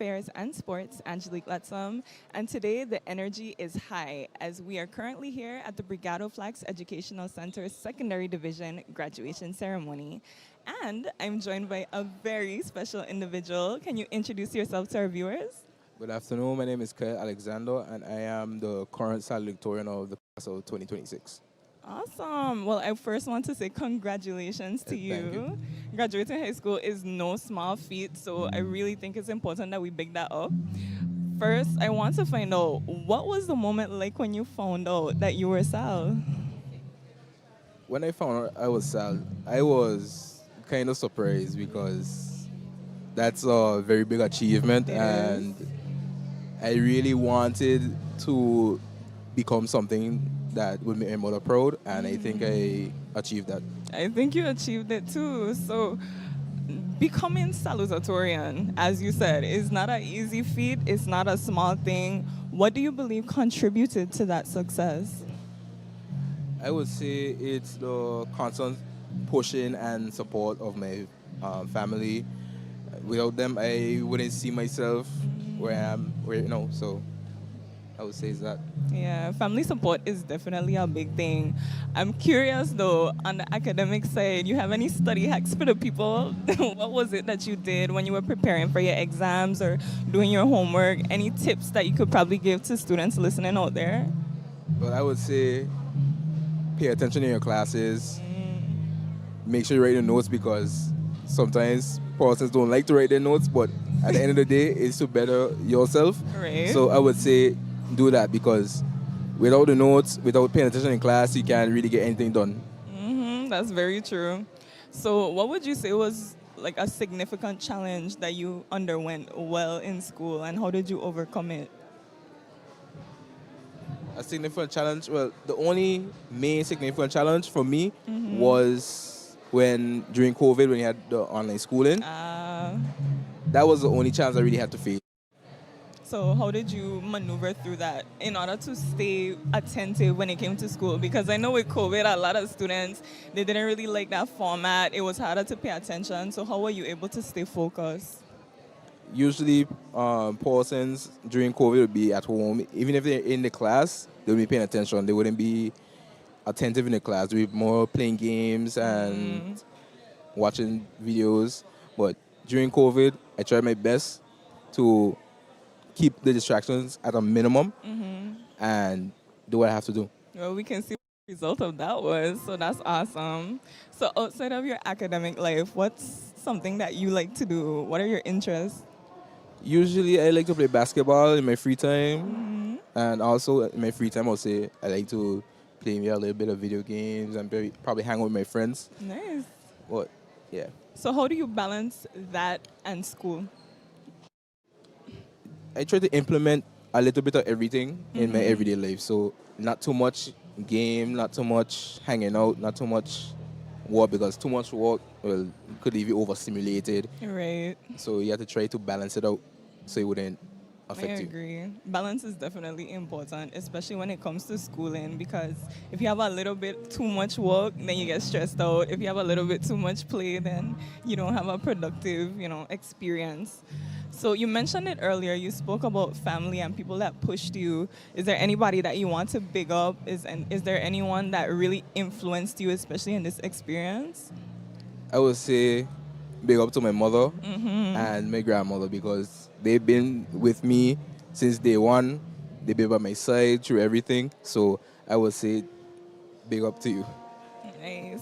Affairs and Sports, Angelique Letzum, and today the energy is high as we are currently here at the Bregado Flax Educational Center's Secondary Division graduation ceremony. And I'm joined by a very special individual. Can you introduce yourself to our viewers? Good afternoon. My name is Kyle Alexander, and I am the current salutatorian of the class of 2026. Awesome. Well, I first want to say congratulations to Thank you. you. Graduating high school is no small feat, so I really think it's important that we big that up. First, I want to find out what was the moment like when you found out that you were Sal? When I found out I was Sal, I was kind of surprised because that's a very big achievement, It is. and I really wanted to become something that would make my mother proud, and I think I achieved that. I think you achieved it too. So, becoming salutatorian, as you said, is not an easy feat. It's not a small thing. What do you believe contributed to that success? I would say it's the constant pushing and support of my family. Without them, I wouldn't see myself where I am, so I would say it's that. Yeah, family support is definitely a big thing. I'm curious though, on the academic side, you have any study hacks for the people? What was it that you did when you were preparing for your exams or doing your homework? Any tips that you could probably give to students listening out there? But I would say pay attention in your classes. Make sure you write your notes because sometimes persons don't like to write their notes, but at the end of the day, it's to better yourself. Right. So I would say do that because without the notes, without paying attention in class, you can't really get anything done. That's very true. So, what would you say was like a significant challenge that you underwent well in school, and how did you overcome it? A significant challenge, well, the only main significant challenge for me was when during COVID, when you had the online schooling. That was the only challenge I really had to face. So how did you maneuver through that in order to stay attentive when it came to school? Because I know with COVID, a lot of students, they didn't really like that format. It was harder to pay attention. So how were you able to stay focused? Usually, persons during COVID would be at home. Even if they're in the class, they would be paying attention. They wouldn't be attentive in the class. They would be more playing games and watching videos. But during COVID, I tried my best to keep the distractions at a minimum and do what I have to do. Well, we can see what the result of that was. So that's awesome. So outside of your academic life, what's something that you like to do? What are your interests? Usually, I like to play basketball in my free time. And also, in my free time, I'll say I like to play a little bit of video games and probably hang out with my friends. Nice. But, yeah. So how do you balance that and school? I try to implement a little bit of everything in my everyday life. So not too much game, not too much hanging out, not too much work because too much work could leave you overstimulated. Right. So you have to try to balance it out so it wouldn't I affect you. agree. Balance is definitely important, especially when it comes to schooling, because if you have a little bit too much work, then you get stressed out. If you have a little bit too much play, then you don't have a productive, experience. So you mentioned it earlier. You spoke about family and people that pushed you. Is there anybody that you want to big up? Is there anyone that really influenced you, especially in this experience? I would say big up to my mother and my grandmother because they've been with me since day one. They've been by my side through everything. So I would say big up to you. Nice.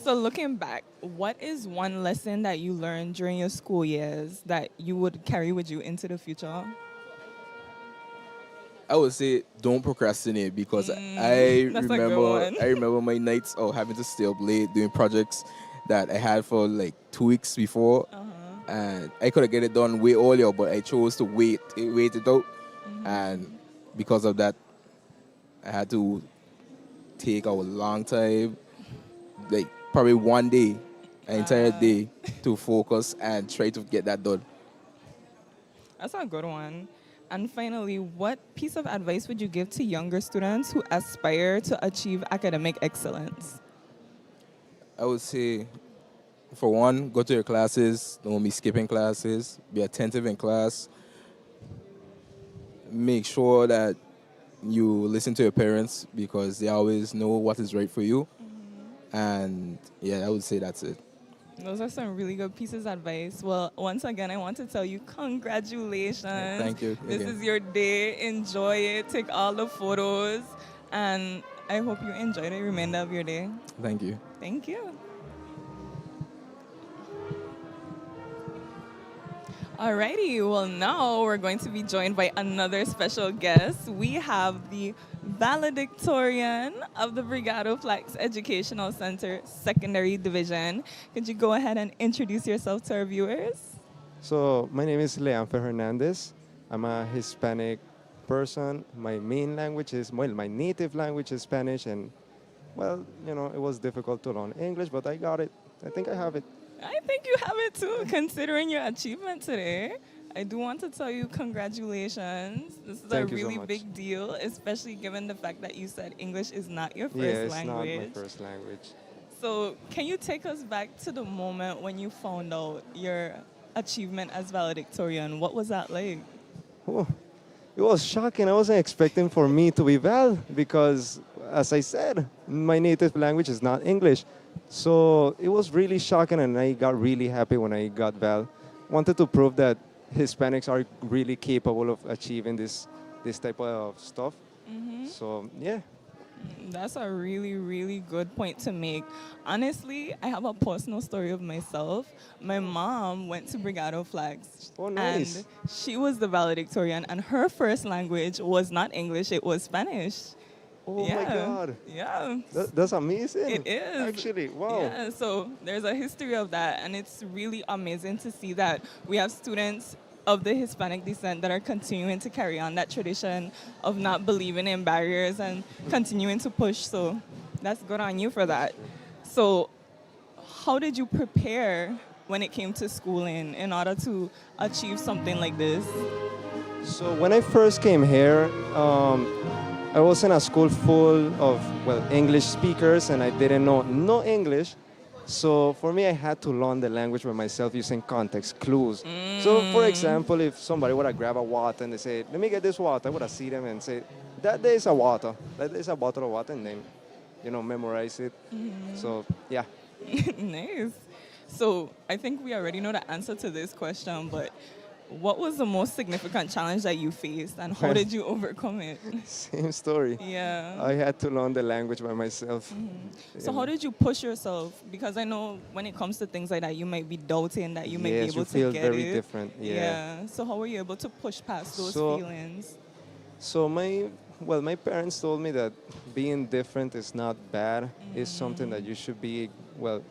So looking back, what is one lesson that you learned during your school years that you would carry with you into the future? I would say don't procrastinate because that's a good one. I remember my nights of having to stay up late doing projects that I had for like 2 weeks before, and I could have get it done way earlier, but I chose to wait it out, and because of that, I had to take a long time, like probably one day, an entire day, to focus and try to get that done. That's a good one. And finally, what piece of advice would you give to younger students who aspire to achieve academic excellence? I would say, for one, go to your classes. Don't be skipping classes. Be attentive in class. make sure that you listen to your parents because they always know what is right for you. And yeah, I would say that's it. Those are some really good pieces of advice. Well, once again, I want to tell you congratulations. Thank you This again. is your day. Enjoy it. Take all the photos. And I hope you enjoy the remainder of your day. Thank you. Thank you. Alrighty, well now we're going to be joined by another special guest. We have the valedictorian of the Bregado Flax Educational Center Secondary Division. Could you go ahead and introduce yourself to our viewers? So my name is Leanfe Hernandez. I'm a Hispanic person. My main language is, well, my native language is Spanish, and well, it was difficult to learn English, but I got it. I think I have it. I think you have it too, considering your achievement today. I do want to tell you congratulations. This is Thank a you so really much. big deal, especially given the fact that you said English is not your first Yeah, it's language. not my first language. So, can you take us back to the moment when you found out your achievement as valedictorian? What was that like? Oh, it was shocking. I wasn't expecting for me to be Val because, as I said, my native language is not English. So it was really shocking, and I got really happy when I got Val. Wanted to prove that Hispanics are really capable of achieving this type of stuff. So yeah. That's a really, really good point to make. Honestly, I have a personal story of myself. My mom went to Bregado Flax. Oh, nice. And she was the valedictorian, and her first language was not English, it was Spanish. Oh yeah. my God. Yeah. That's amazing. It is. Actually, wow. Yeah, so there's a history of that, and it's really amazing to see that we have students of the Hispanic descent that are continuing to carry on that tradition of not believing in barriers and continuing to push. So that's good on you for that. So, how did you prepare when it came to schooling in order to achieve something like this? So when I first came here, I was in a school full of, well, English speakers, and I didn't know no English. So for me, I had to learn the language by myself using context clues. So for example, if somebody would have grabbed a water and they say, let me get this water, I would have seen them and say, that there is a water, that there is a bottle of water, and then, memorize it. So yeah. Nice. So I think we already know the answer to this question, but what was the most significant challenge that you faced, and how did you overcome it? Same story. Yeah. I had to learn the language by myself. So how did you push yourself? Because I know when it comes to things like that, you might be doubting that you might be Yes, able you to feel get very it. different. Yeah. So how were you able to push past those So- feelings? So my parents told me that being different is not bad. It's something that you should be, well,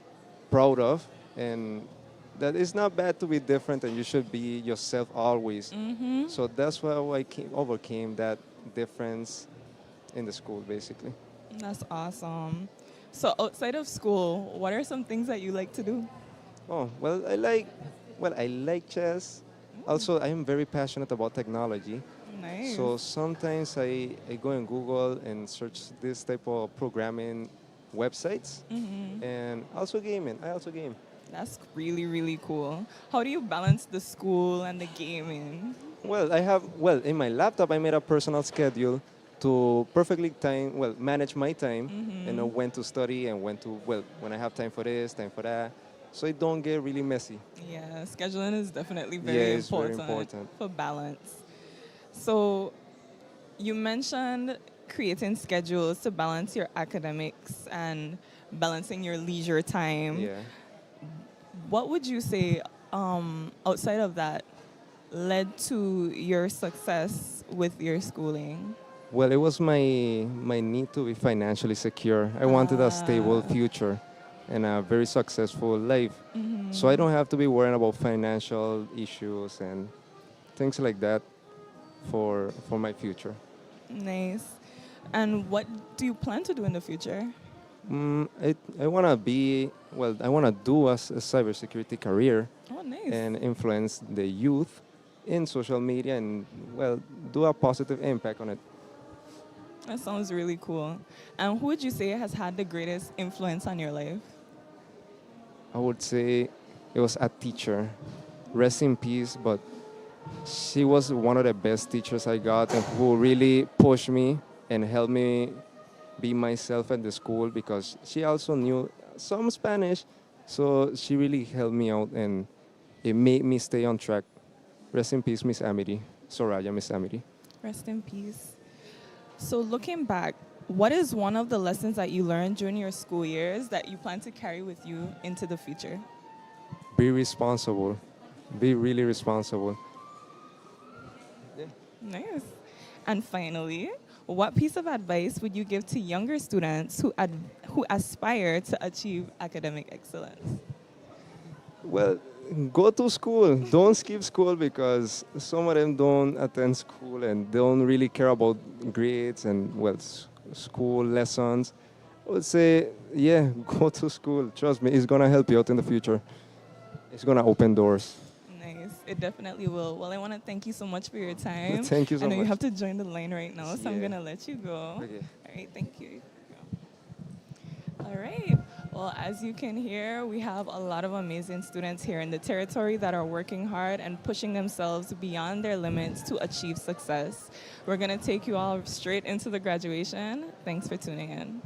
proud of, and that it's not bad to be different, and you should be yourself always. So that's why overcame that difference in the school, basically. That's awesome. So outside of school, what are some things that you like to do? Oh, I like chess. Also, I am very passionate about technology. Nice. So sometimes I go in Google and search this type of programming websites, and also gaming. I also game. That's really, really cool. How do you balance the school and the gaming? Well, in my laptop, I made a personal schedule to perfectly manage my time, and know when to study and when I have time for this, time for that, so it don't get really messy. Yeah, scheduling is definitely Yeah, very it's very important important. for balance. So you mentioned creating schedules to balance your academics and balancing your leisure time. Yeah. What would you say outside of that led to your success with your schooling? Well, it was my need to be financially secure. I wanted a stable future and a very successful life. So I don't have to be worrying about financial issues and things like that for my future. Nice. And what do you plan to do in the future? I want to I want to do a cybersecurity career Oh, nice. and influence the youth in social media and, do a positive impact on it. That sounds really cool. And who would you say has had the greatest influence on your life? I would say it was a teacher. Rest in peace, but She was one of the best teachers I got and who really pushed me and helped me be myself at the school because she also knew some Spanish. So she really helped me out and it made me stay on track. Rest in peace, Miss Amity. Soraya, Miss Amity. Rest in peace. So, looking back, what is one of the lessons that you learned during your school years that you plan to carry with you into the future? Be responsible. Be really responsible. Nice. And finally, what piece of advice would you give to younger students who aspire to achieve academic excellence? Well, go to school. Don't skip school because some of them don't attend school and don't really care about grades and school lessons. I would say, yeah, go to school. Trust me, it's gonna help you out in the future. It's gonna open doors. Nice. It definitely will. Well, I want to thank you so much for your time. Thank you I so know you much. have to join the line right now, so I'm Yeah. going to let you go. Okay. All right. Thank you. All right. Well, as you can hear, we have a lot of amazing students here in the territory that are working hard and pushing themselves beyond their limits to achieve success. We're going to take you all straight into the graduation. Thanks for tuning in.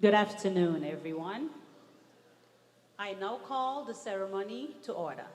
Good afternoon, everyone. I now call the ceremony to order.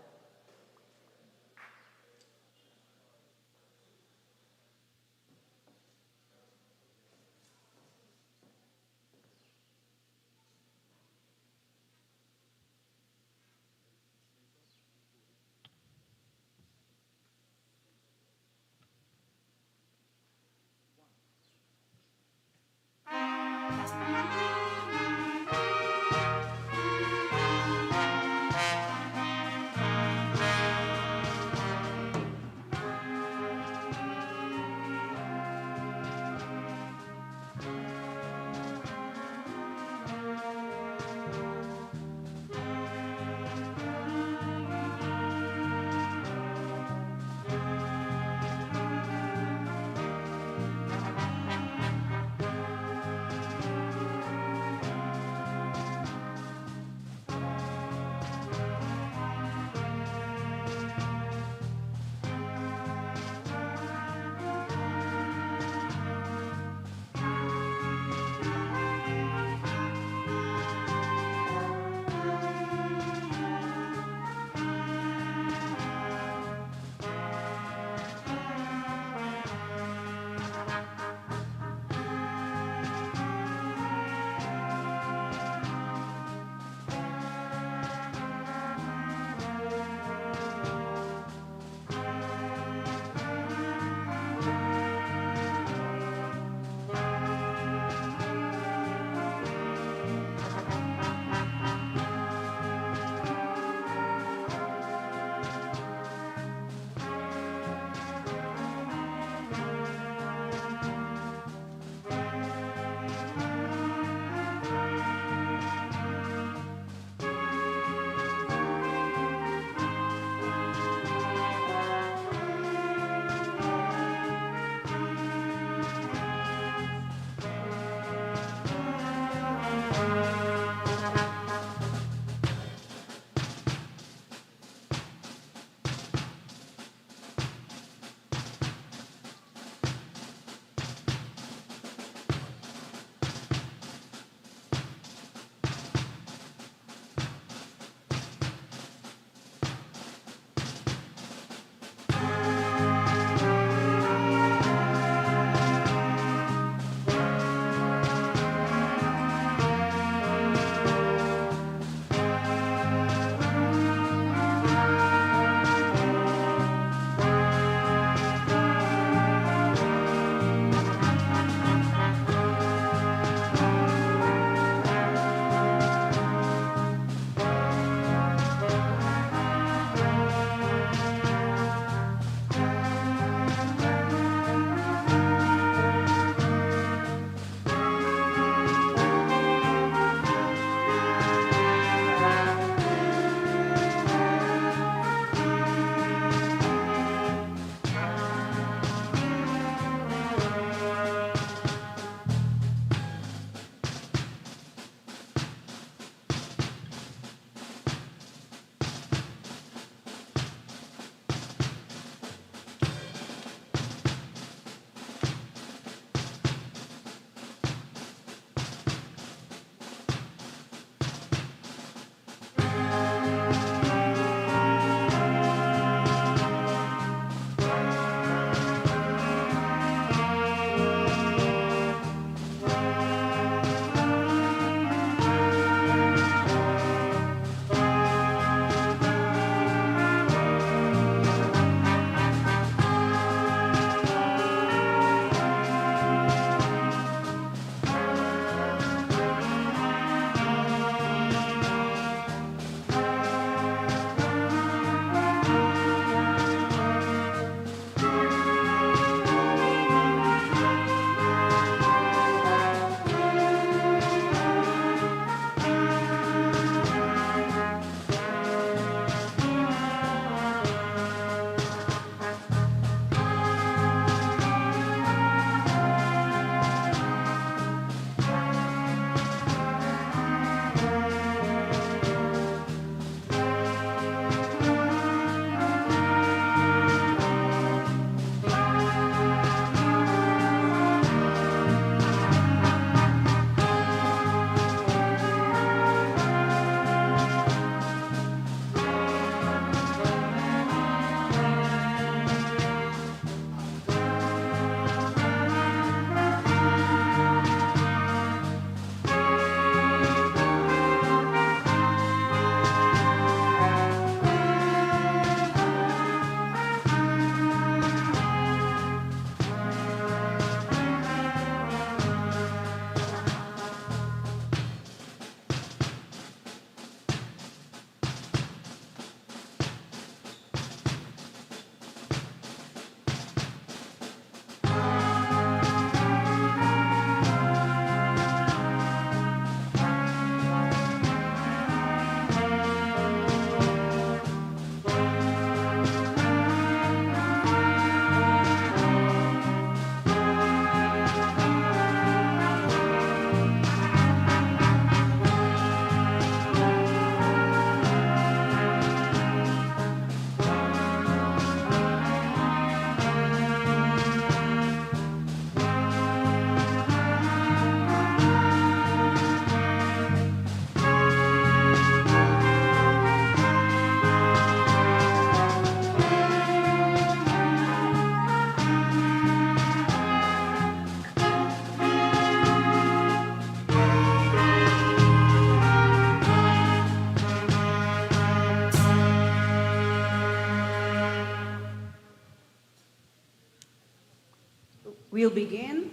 We'll begin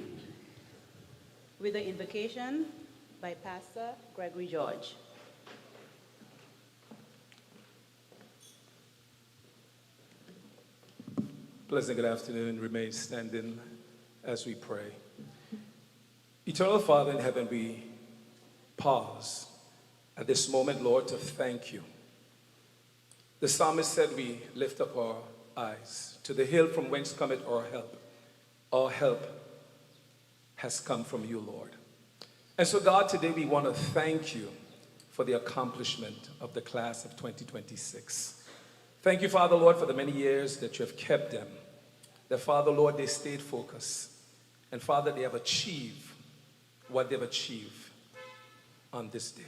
with the invocation by Pastor Gregory George. Pleasant good afternoon. Remain standing as we pray. Eternal Father in heaven, we pause at this moment, Lord, to thank you. The psalmist said we lift up our eyes to the hill from whence cometh our help. Our help has come from you, Lord. And so, God, today we want to thank you for the accomplishment of the class of 2026. Thank you, Father, Lord, for the many years that you have kept them. That, Father, Lord, they stayed focused. And, Father, they have achieved what they've achieved on this day.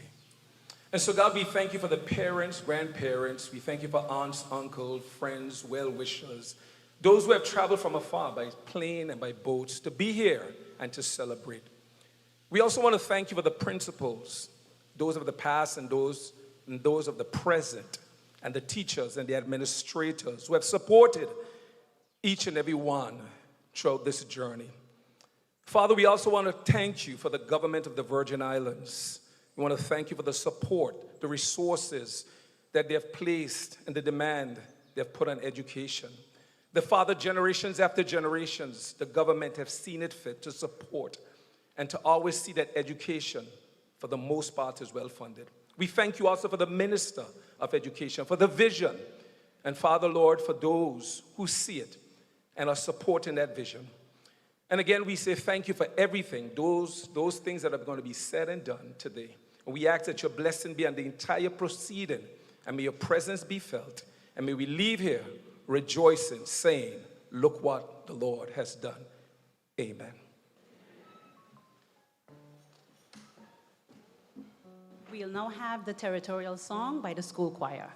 And so, God, we thank you for the parents, grandparents. We thank you for aunts, uncles, friends, well-wishers, those who have traveled from afar by plane and by boats to be here and to celebrate. We also want to thank you for the principals, those of the past and those of the present, and the teachers and the administrators who have supported each and every one throughout this journey. Father, we also want to thank you for the government of the Virgin Islands. We want to thank you for the support, the resources that they have placed and the demand they have put on education. The Father, generations after generations, the government have seen it fit to support and to always see that education, for the most part, is well funded. We thank you also for the Minister of Education, for the vision, and Father, Lord, for those who see it and are supporting that vision. And again, we say thank you for everything, those things that are going to be said and done today. And we ask that your blessing be on the entire proceeding, and may your presence be felt, and may we leave here rejoicing, saying, look what the Lord has done. Amen. We'll now have the territorial song by the school choir.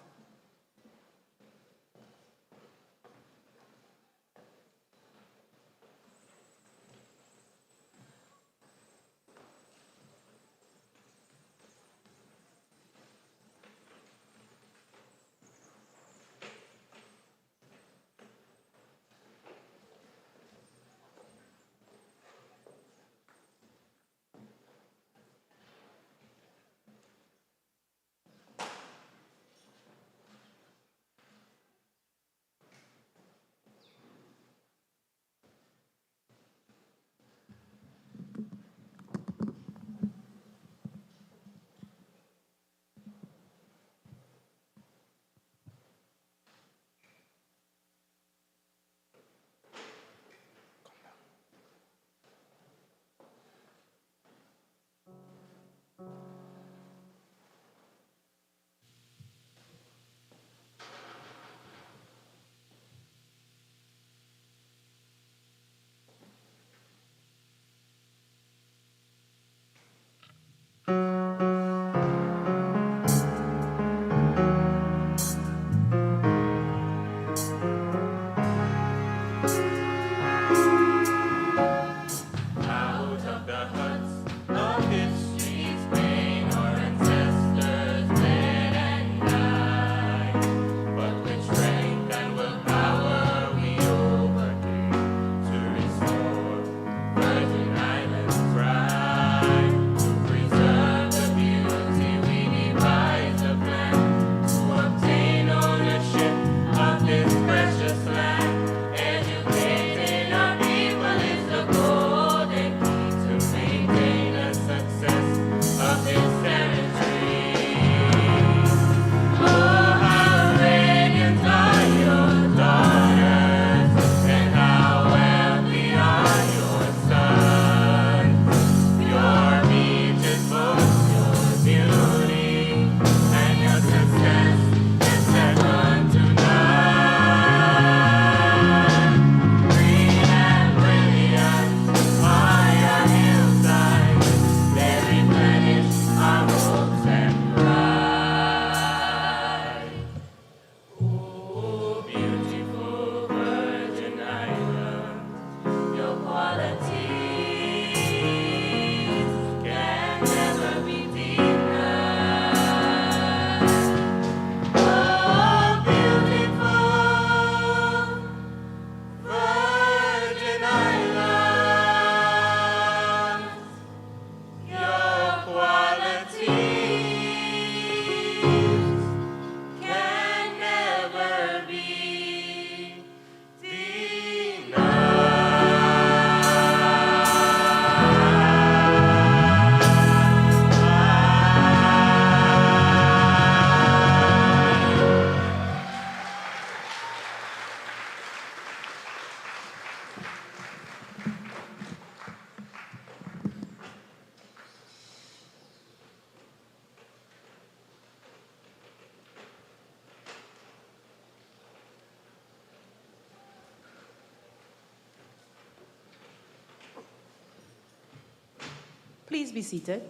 Please be seated.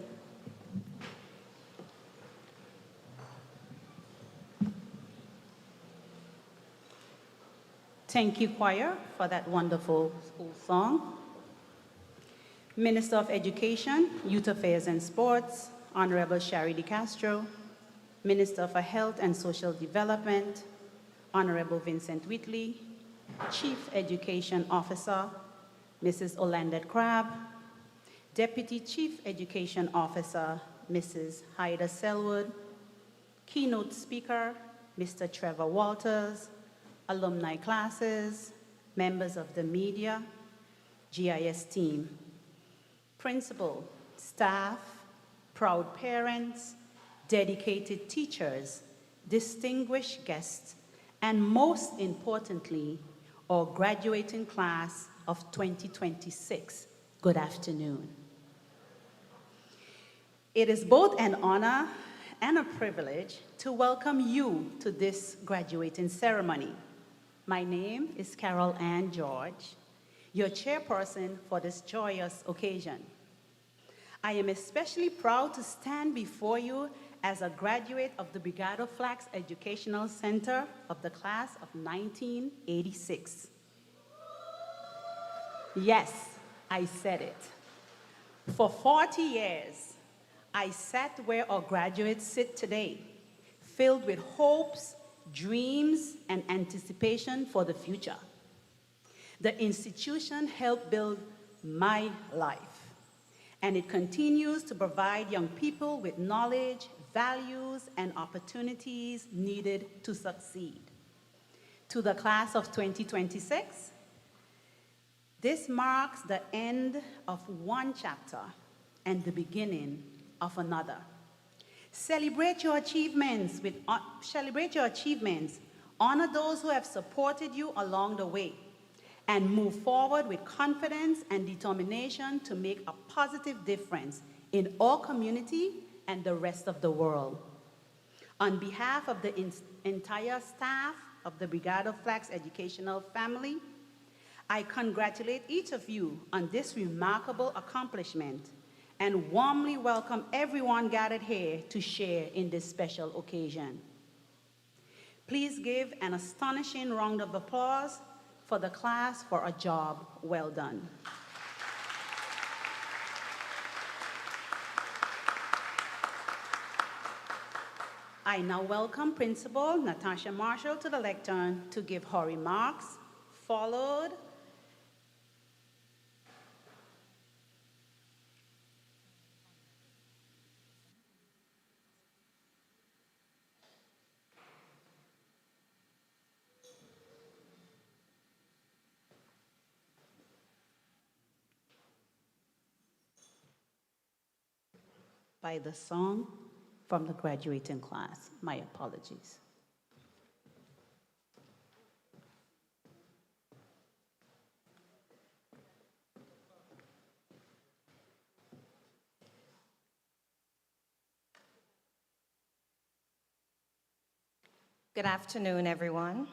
Thank you, choir, for that wonderful school song. Minister of Education, Youth Affairs and Sports, Honorable Shari De Castro. Minister for Health and Social Development, Honorable Vincent Whitley. Chief Education Officer, Mrs. Olandette Crabb. Deputy Chief Education Officer, Mrs. Haida Selwood. Keynote speaker, Mr. Trevor Walters. Alumni classes, members of the media, GIS team, principal, staff, proud parents, dedicated teachers, distinguished guests, and most importantly, our graduating class of 2026. Good afternoon. It is both an honor and a privilege to welcome you to this graduating ceremony. My name is Carol Ann George, your chairperson for this joyous occasion. I am especially proud to stand before you as a graduate of the Bregado Flax Educational Center of the class of 1986. Yes, I said it. For 40 years, I sat where our graduates sit today, filled with hopes, dreams, and anticipation for the future. The institution helped build my life, and it continues to provide young people with knowledge, values, and opportunities needed to succeed. To the class of 2026, this marks the end of one chapter and the beginning of another. Celebrate your achievements, honor those who have supported you along the way, and move forward with confidence and determination to make a positive difference in our community and the rest of the world. On behalf of the entire staff of the Bregado Flax Educational family, I congratulate each of you on this remarkable accomplishment and warmly welcome everyone gathered here to share in this special occasion. Please give an astonishing round of applause for the class for a job well done. I now welcome Principal Natasha Marshall to the lectern to give her remarks, followed by the song from the graduating class. My apologies. Good afternoon, everyone.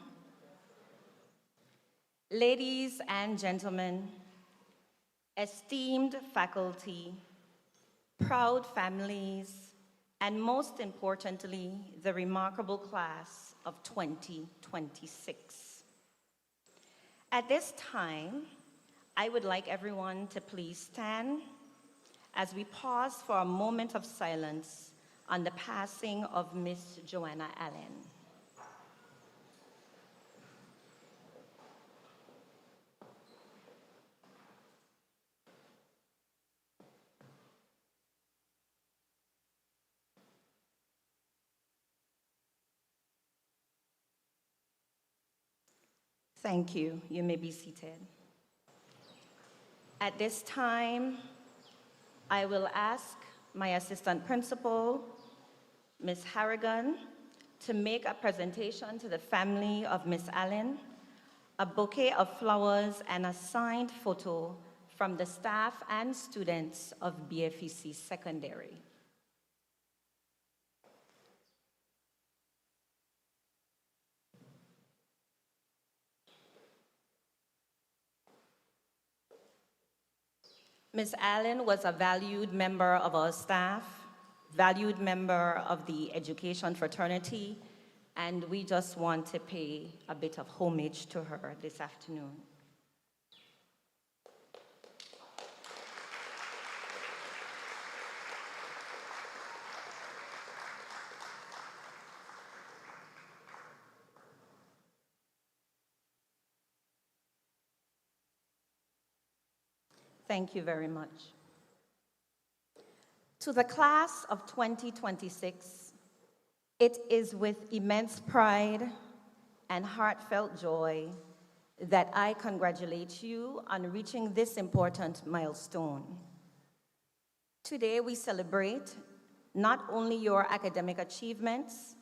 Ladies and gentlemen, esteemed faculty, proud families, and most importantly, the remarkable class of 2026. At this time, I would like everyone to please stand as we pause for a moment of silence on the passing of Miss Joanna Allen. Thank you. You may be seated. At this time, I will ask my assistant principal, Ms. Harrigan, to make a presentation to the family of Ms. Allen, a bouquet of flowers and a signed photo from the staff and students of BFEC Secondary. Ms. Allen was a valued member of our staff, valued member of the education fraternity, and we just want to pay a bit of homage to her this afternoon. Thank you very much. To the class of 2026, it is with immense pride and heartfelt joy that I congratulate you on reaching this important milestone. Today we celebrate not only your academic achievements,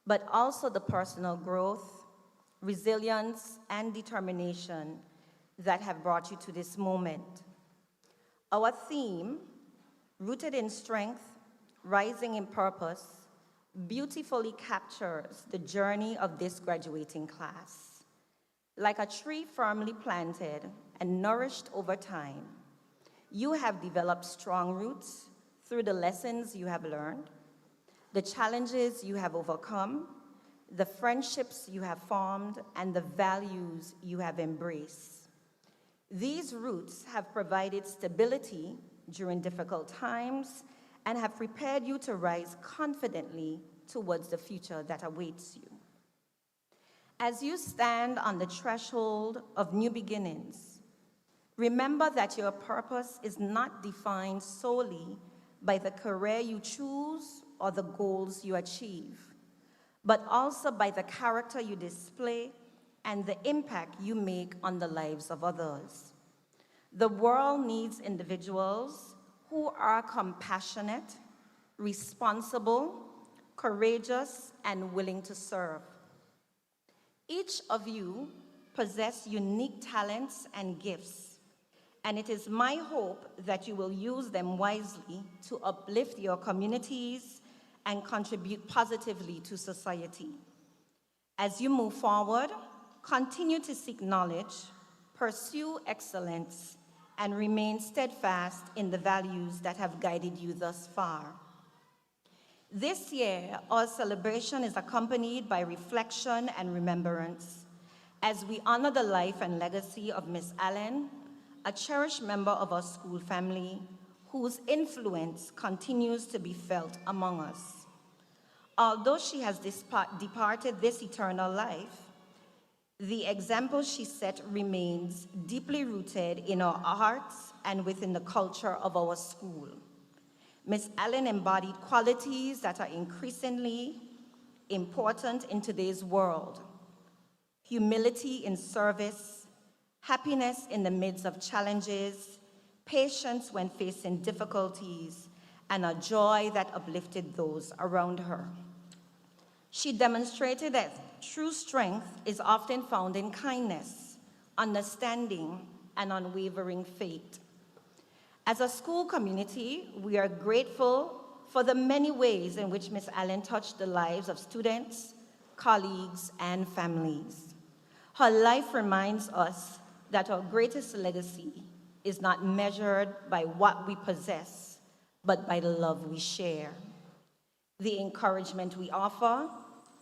but also the personal growth, resilience, and determination that have brought you to this moment. Our theme, Rooted in Strength, Rising in Purpose, beautifully captures the journey of this graduating class. Like a tree firmly planted and nourished over time, you have developed strong roots through the lessons you have learned, the challenges you have overcome, the friendships you have formed, and the values you have embraced. These roots have provided stability during difficult times and have prepared you to rise confidently towards the future that awaits you. As you stand on the threshold of new beginnings, remember that your purpose is not defined solely by the career you choose or the goals you achieve, but also by the character you display and the impact you make on the lives of others. The world needs individuals who are compassionate, responsible, courageous, and willing to serve. Each of you possess unique talents and gifts, and it is my hope that you will use them wisely to uplift your communities and contribute positively to society. As you move forward, continue to seek knowledge, pursue excellence, and remain steadfast in the values that have guided you thus far. This year, our celebration is accompanied by reflection and remembrance as we honor the life and legacy of Ms. Allen, a cherished member of our school family whose influence continues to be felt among us. Although she has departed this eternal life, the example she set remains deeply rooted in our hearts and within the culture of our school. Ms. Allen embodied qualities that are increasingly important in today's world: humility in service, happiness in the midst of challenges, patience when facing difficulties, and a joy that uplifted those around her. She demonstrated that true strength is often found in kindness, understanding, and unwavering faith. As a school community, we are grateful for the many ways in which Ms. Allen touched the lives of students, colleagues, and families. Her life reminds us that our greatest legacy is not measured by what we possess, but by the love we share, the encouragement we offer,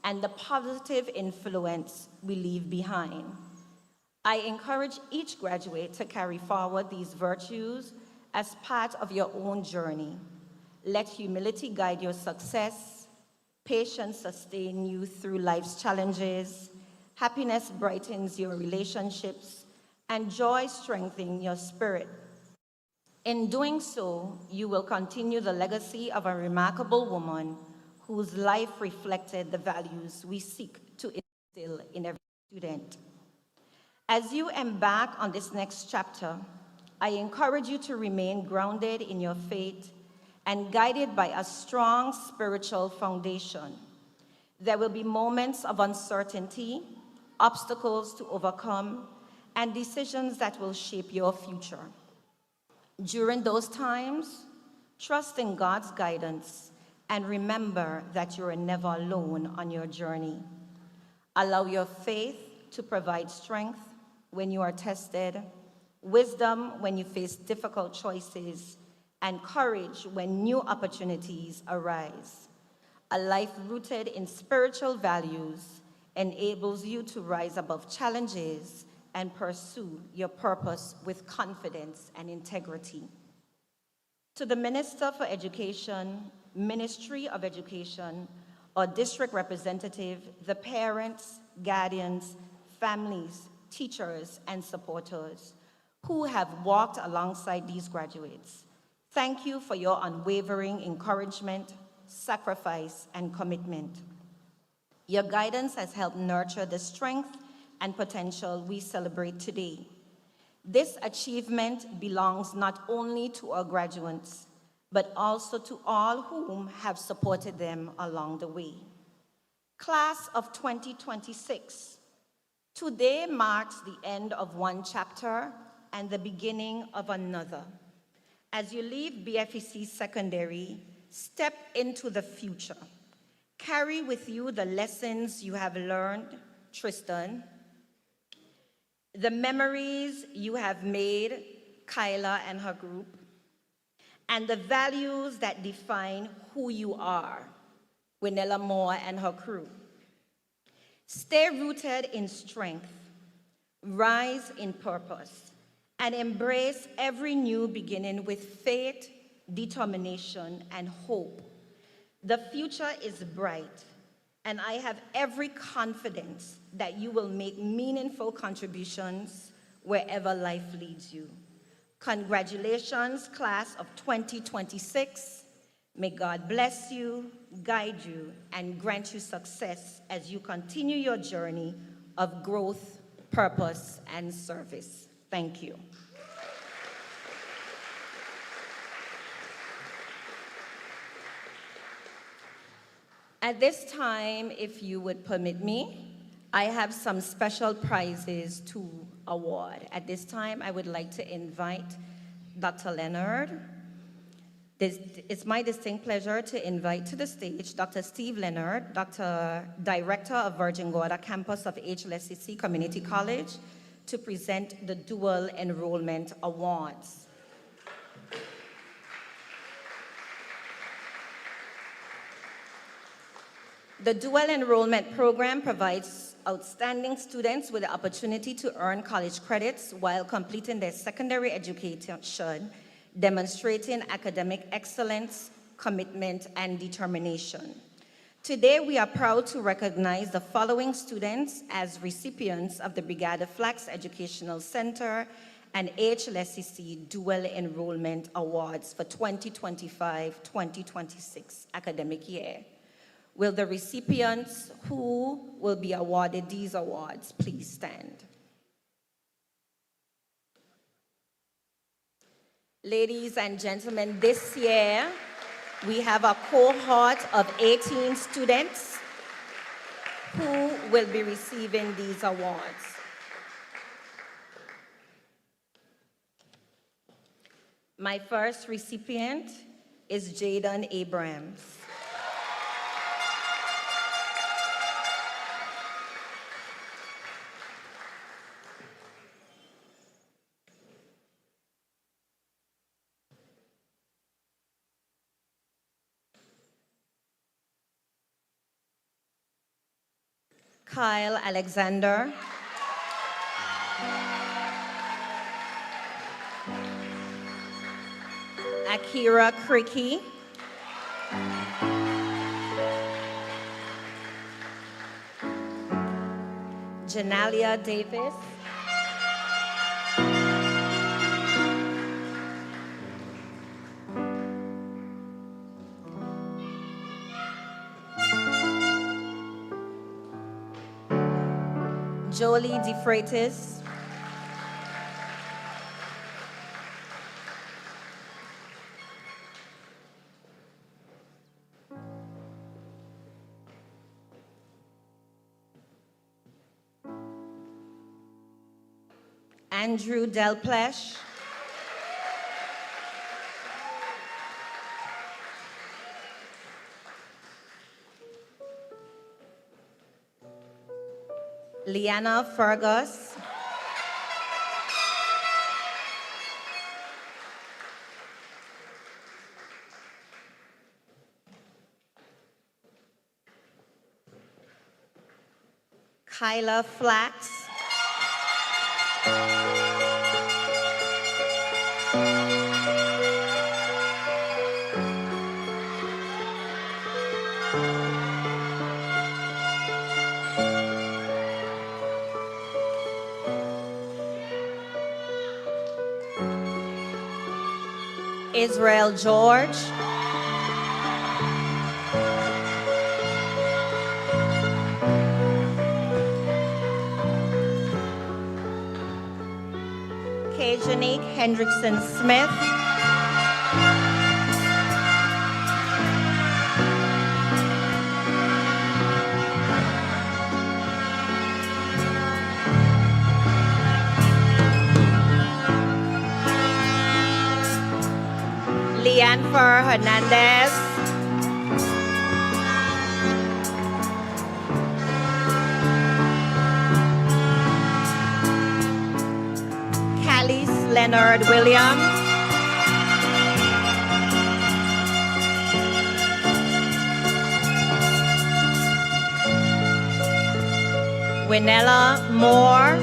and the positive influence we leave behind. I encourage each graduate to carry forward these virtues as part of your own journey. Let humility guide your success, patience sustain you through life's challenges, happiness brightens your relationships, and joy strengthens your spirit. In doing so, you will continue the legacy of a remarkable woman whose life reflected the values we seek to instill in every student. As you embark on this next chapter, I encourage you to remain grounded in your faith and guided by a strong spiritual foundation. There will be moments of uncertainty, obstacles to overcome, and decisions that will shape your future. During those times, trust in God's guidance and remember that you are never alone on your journey. Allow your faith to provide strength when you are tested, wisdom when you face difficult choices, and courage when new opportunities arise. A life rooted in spiritual values enables you to rise above challenges and pursue your purpose with confidence and integrity. To the Minister for Education, Ministry of Education, or district representative, the parents, guardians, families, teachers, and supporters who have walked alongside these graduates, thank you for your unwavering encouragement, sacrifice, and commitment. Your guidance has helped nurture the strength and potential we celebrate today. This achievement belongs not only to our graduates, but also to all whom have supported them along the way. Class of 2026, today marks the end of one chapter and the beginning of another. As you leave BFEC Secondary, step into the future. Carry with you the lessons you have learned, Tristan, the memories you have made, Kyla and her group, and the values that define who you are, Winella Moore and her crew. Stay rooted in strength, rise in purpose, and embrace every new beginning with faith, determination, and hope. The future is bright, and I have every confidence that you will make meaningful contributions wherever life leads you. Congratulations, class of 2026. May God bless you, guide you, and grant you success as you continue your journey of growth, purpose, and service. Thank you. At this time, if you would permit me, I have some special prizes to award. At this time, I would like to invite Dr. Leonard. It's my distinct pleasure to invite to the stage Dr. Steve Leonard, Director of Virgin Gorda Campus of HLSCC Community College, to present the Dual Enrollment Awards. The Dual Enrollment Program provides outstanding students with the opportunity to earn college credits while completing their secondary education, demonstrating academic excellence, commitment, and determination. Today, we are proud to recognize the following students as recipients of the Bregado Flax Educational Center and HLSCC Dual Enrollment Awards for 2025-2026 academic year. Will the recipients who will be awarded these awards please stand? Ladies and gentlemen, this year we have a cohort of 18 students who will be receiving these awards. My first recipient is Jaden Abrams. Kyle Alexander. Akira Cricky. Janalia Davis. Jolie DeFreitas. Andrew Delplesh. Liana Fergus. Tyler Flax. Israel George. Kajanique Hendrickson Smith. Leanfer Hernandez. Callis Leonard Williams. Winella Moore.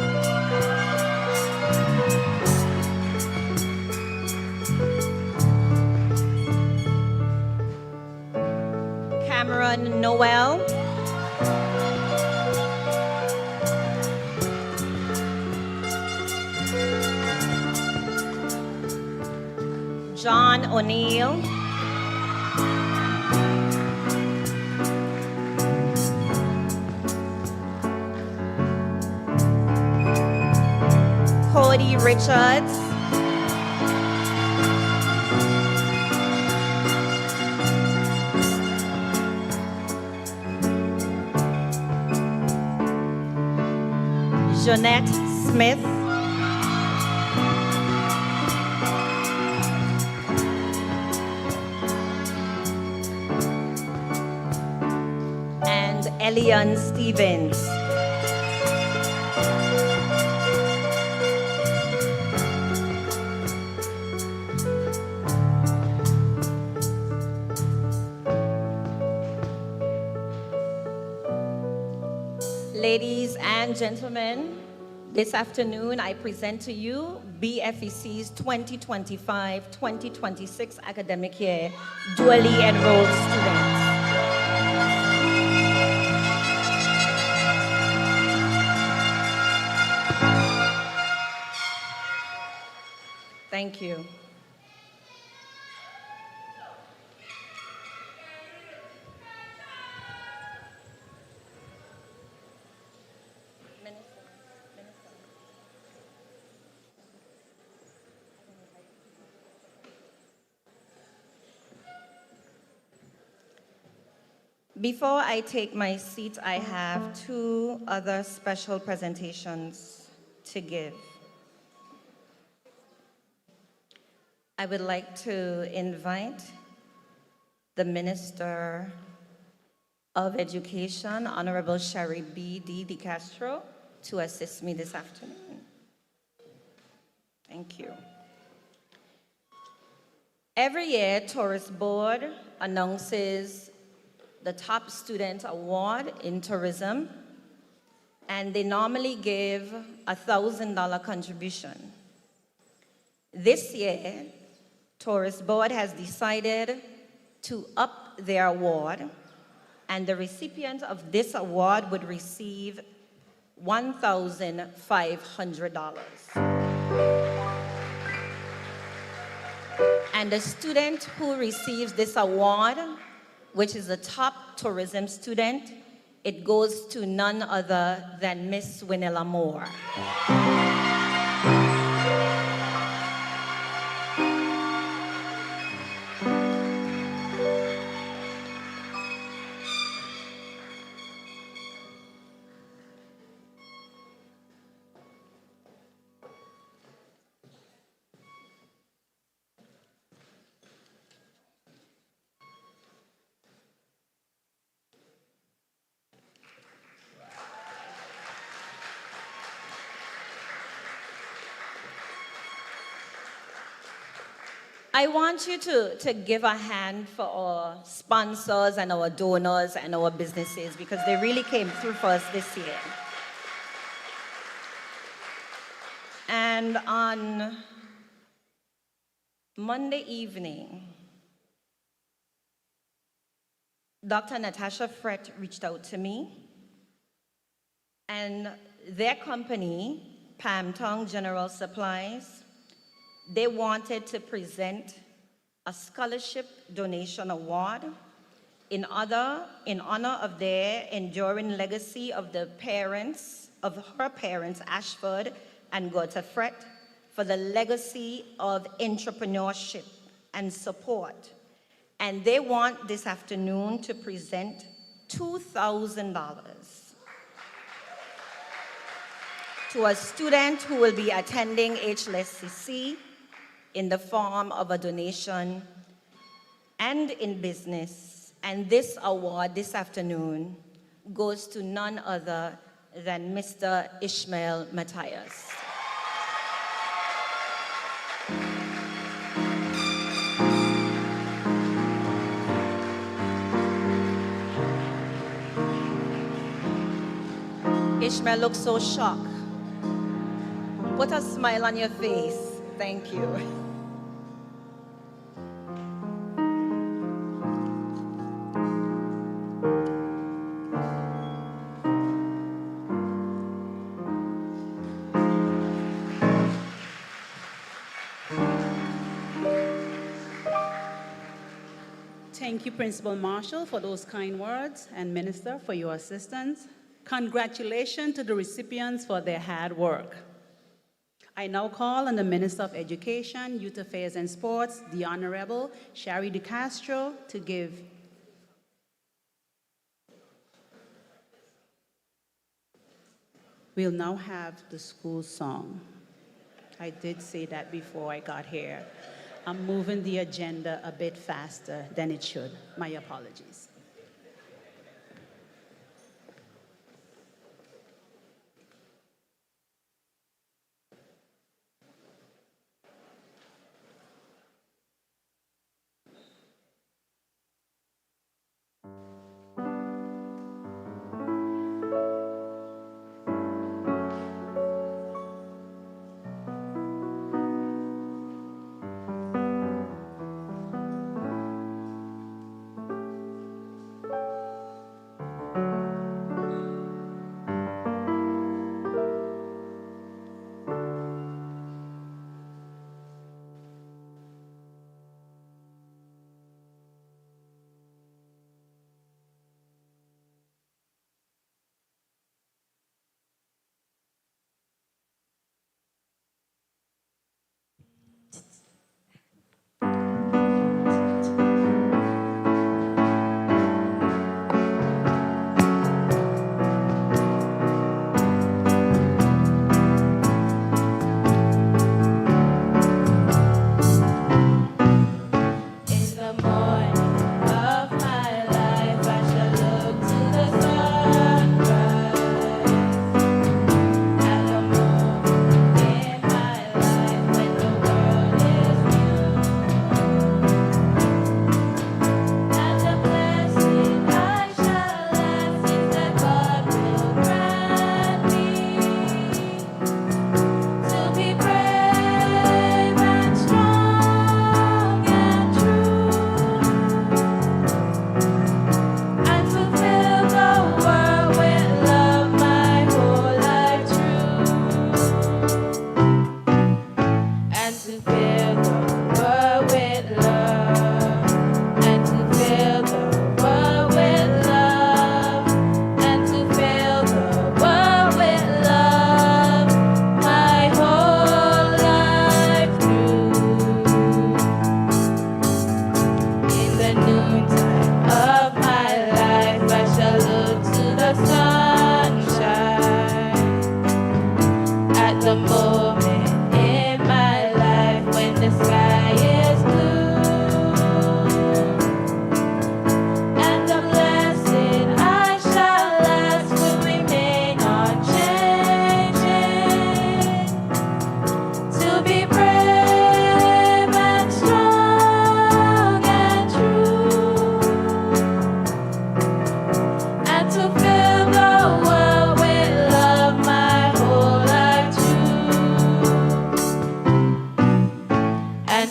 Cameron Noel. John O'Neill. Cody Richards. Jeanette Smith. And Elian Stevens. Ladies and gentlemen, this afternoon I present to you BFEC's 2025-2026 academic year dually enrolled students. Thank you. Before I take my seat, I have two other special presentations to give. I would like to invite the Minister of Education, Honorable Sherry B. D. Castro, to assist me this afternoon. Thank you. Every year, Tourist Board announces the top student award in tourism, and they normally give a $1,000 contribution. This year, Tourist Board has decided to up their award, and the recipient of this award would receive $1,500. And the student who receives this award, which is the top tourism student, it goes to none other than Miss Winella Moore. I want you to give a hand for our sponsors and our donors and our businesses, because they really came through for us this year. And on Monday evening, Dr. Natasha Frett reached out to me, and their company, Pamtong General Supplies, they wanted to present a scholarship donation award in honor of their enduring legacy of her parents, Ashford and Gotta Frett, for the legacy of entrepreneurship and support. And they want this afternoon to present $2,000 to a student who will be attending HLSCC in the form of a donation and in business. And this award this afternoon goes to none other than Mr. Ishmael Matthias. Ishmael looks so shocked. Put a smile on your face. Thank you. Thank you, Principal Marshall, for those kind words, and Minister, for your assistance. Congratulations to the recipients for their hard work. I now call on the Minister of Education, Youth Affairs and Sports, the Honorable Shari DeCastro, to give. We'll now have the school song. I did say that before I got here. I'm moving the agenda a bit faster than it should. My apologies.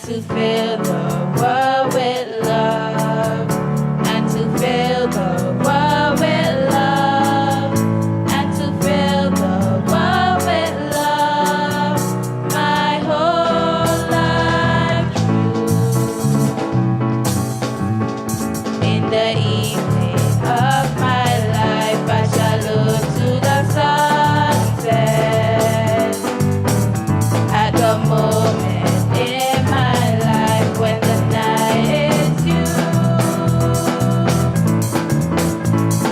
to fill the world with love, and to fill the world with love, and to fill the world with love, my whole life through. In the evening of my life, I shall look to the sunset. At the moment in my life when the night is you,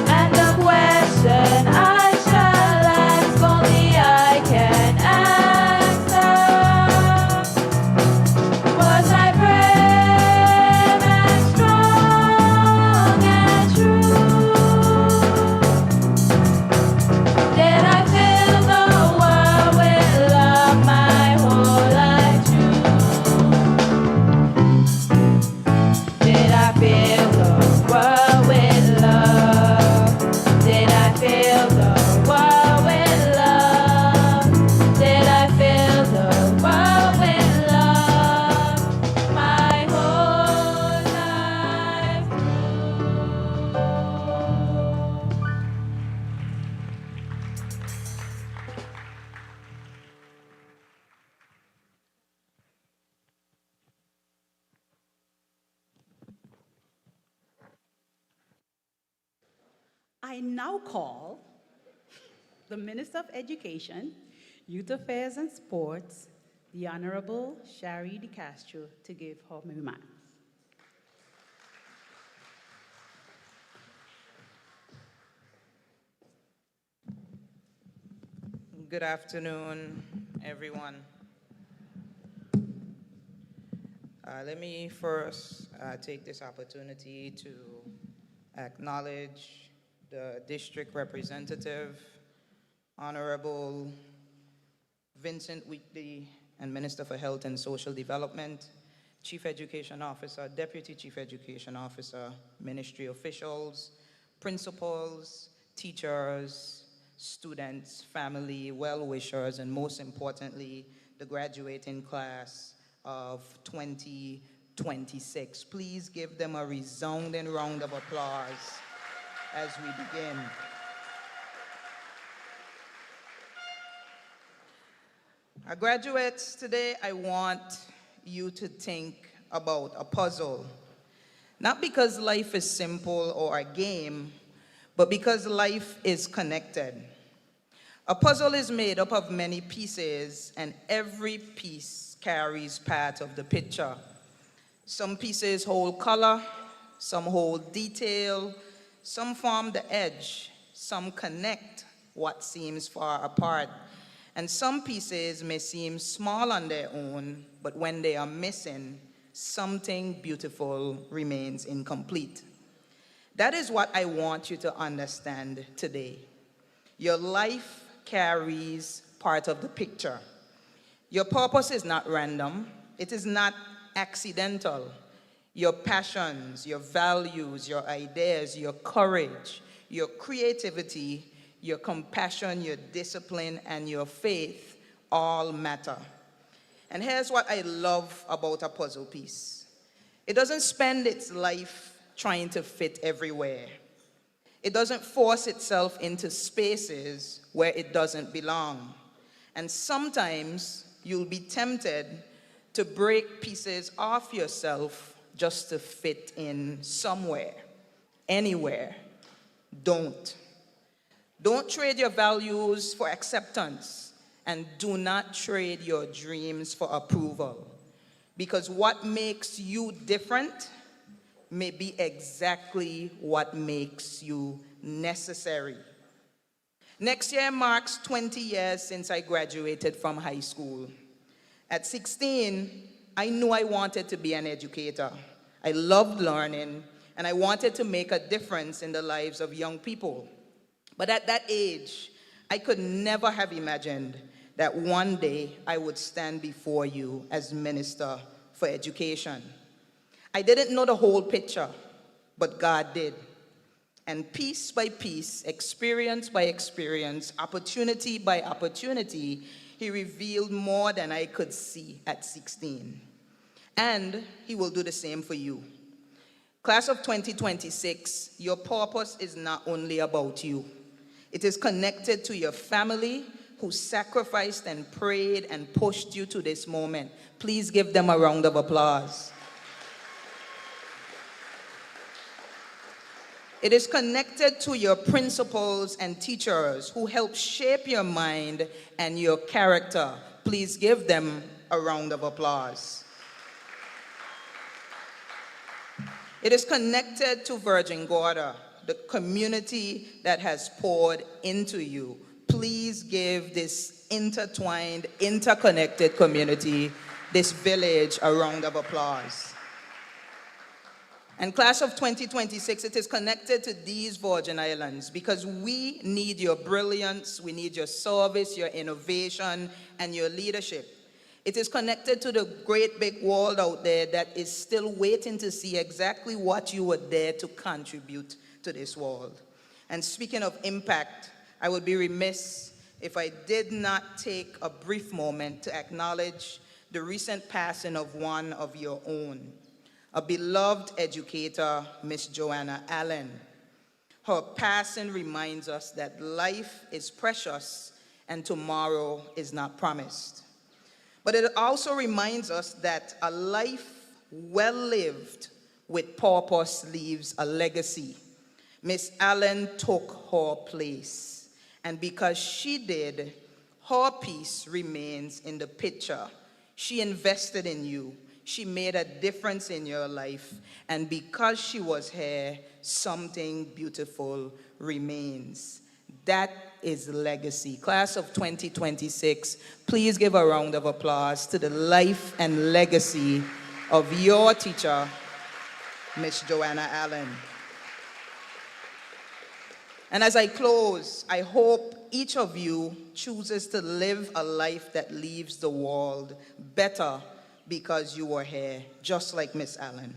and the question I shall ask only I can answer. Was I brave and strong and true? Did I fill the world with love my whole life through? Did I fill the world with love? Did I fill the world with love? Did I fill the world with love my whole life through? I now call the Minister of Education, Youth Affairs and Sports, the Honorable Shari De Castro, to give her remarks. Good afternoon, everyone. Let me first take this opportunity to acknowledge the district representative, Honorable Vincent Wheatley, and Minister for Health and Social Development, Chief Education Officer, Deputy Chief Education Officer, ministry officials, principals, teachers, students, family, well-wishers, and most importantly, the graduating class of 2026. Please give them a resounding round of applause as we begin. Our graduates, today I want you to think about a puzzle. Not because life is simple or a game, but because life is connected. A puzzle is made up of many pieces, and every piece carries part of the picture. Some pieces hold color, some hold detail, some form the edge, some connect what seems far apart. And some pieces may seem small on their own, but when they are missing, something beautiful remains incomplete. That is what I want you to understand today. Your life carries part of the picture. Your purpose is not random. It is not accidental. Your passions, your values, your ideas, your courage, your creativity, your compassion, your discipline, and your faith all matter. And here's what I love about a puzzle piece. It doesn't spend its life trying to fit everywhere. It doesn't force itself into spaces where it doesn't belong. And sometimes you'll be tempted to break pieces off yourself just to fit in somewhere, anywhere. Don't. Don't trade your values for acceptance, and do not trade your dreams for approval. Because what makes you different may be exactly what makes you necessary. Next year marks 20 years since I graduated from high school. At 16, I knew I wanted to be an educator. I loved learning, and I wanted to make a difference in the lives of young people. But at that age, I could never have imagined that one day I would stand before you as Minister for Education. I didn't know the whole picture, but God did. And piece by piece, experience by experience, opportunity by opportunity, He revealed more than I could see at 16. And he will do the same for you. Class of 2026, your purpose is not only about you. It is connected to your family who sacrificed and prayed and pushed you to this moment. Please give them a round of applause. It is connected to your principals and teachers who helped shape your mind and your character. Please give them a round of applause. It is connected to Virgin Gorda, the community that has poured into you. Please give this intertwined, interconnected community, this village, a round of applause. And class of 2026, it is connected to these Virgin Islands because we need your brilliance, we need your service, your innovation, and your leadership. It is connected to the great big world out there that is still waiting to see exactly what you were there to contribute to this world. And speaking of impact, I would be remiss if I did not take a brief moment to acknowledge the recent passing of one of your own, a beloved educator, Miss Joanna Allen. Her passing reminds us that life is precious and tomorrow is not promised. But it also reminds us that a life well lived with purpose leaves a legacy. Miss Allen took her place, and because she did, her piece remains in the picture. She invested in you. She made a difference in your life, and because she was here, something beautiful remains. That is legacy. Class of 2026, please give a round of applause to the life and legacy of your teacher, Miss Joanna Allen. And as I close, I hope each of you chooses to live a life that leaves the world better because you were here, just like Miss Allen.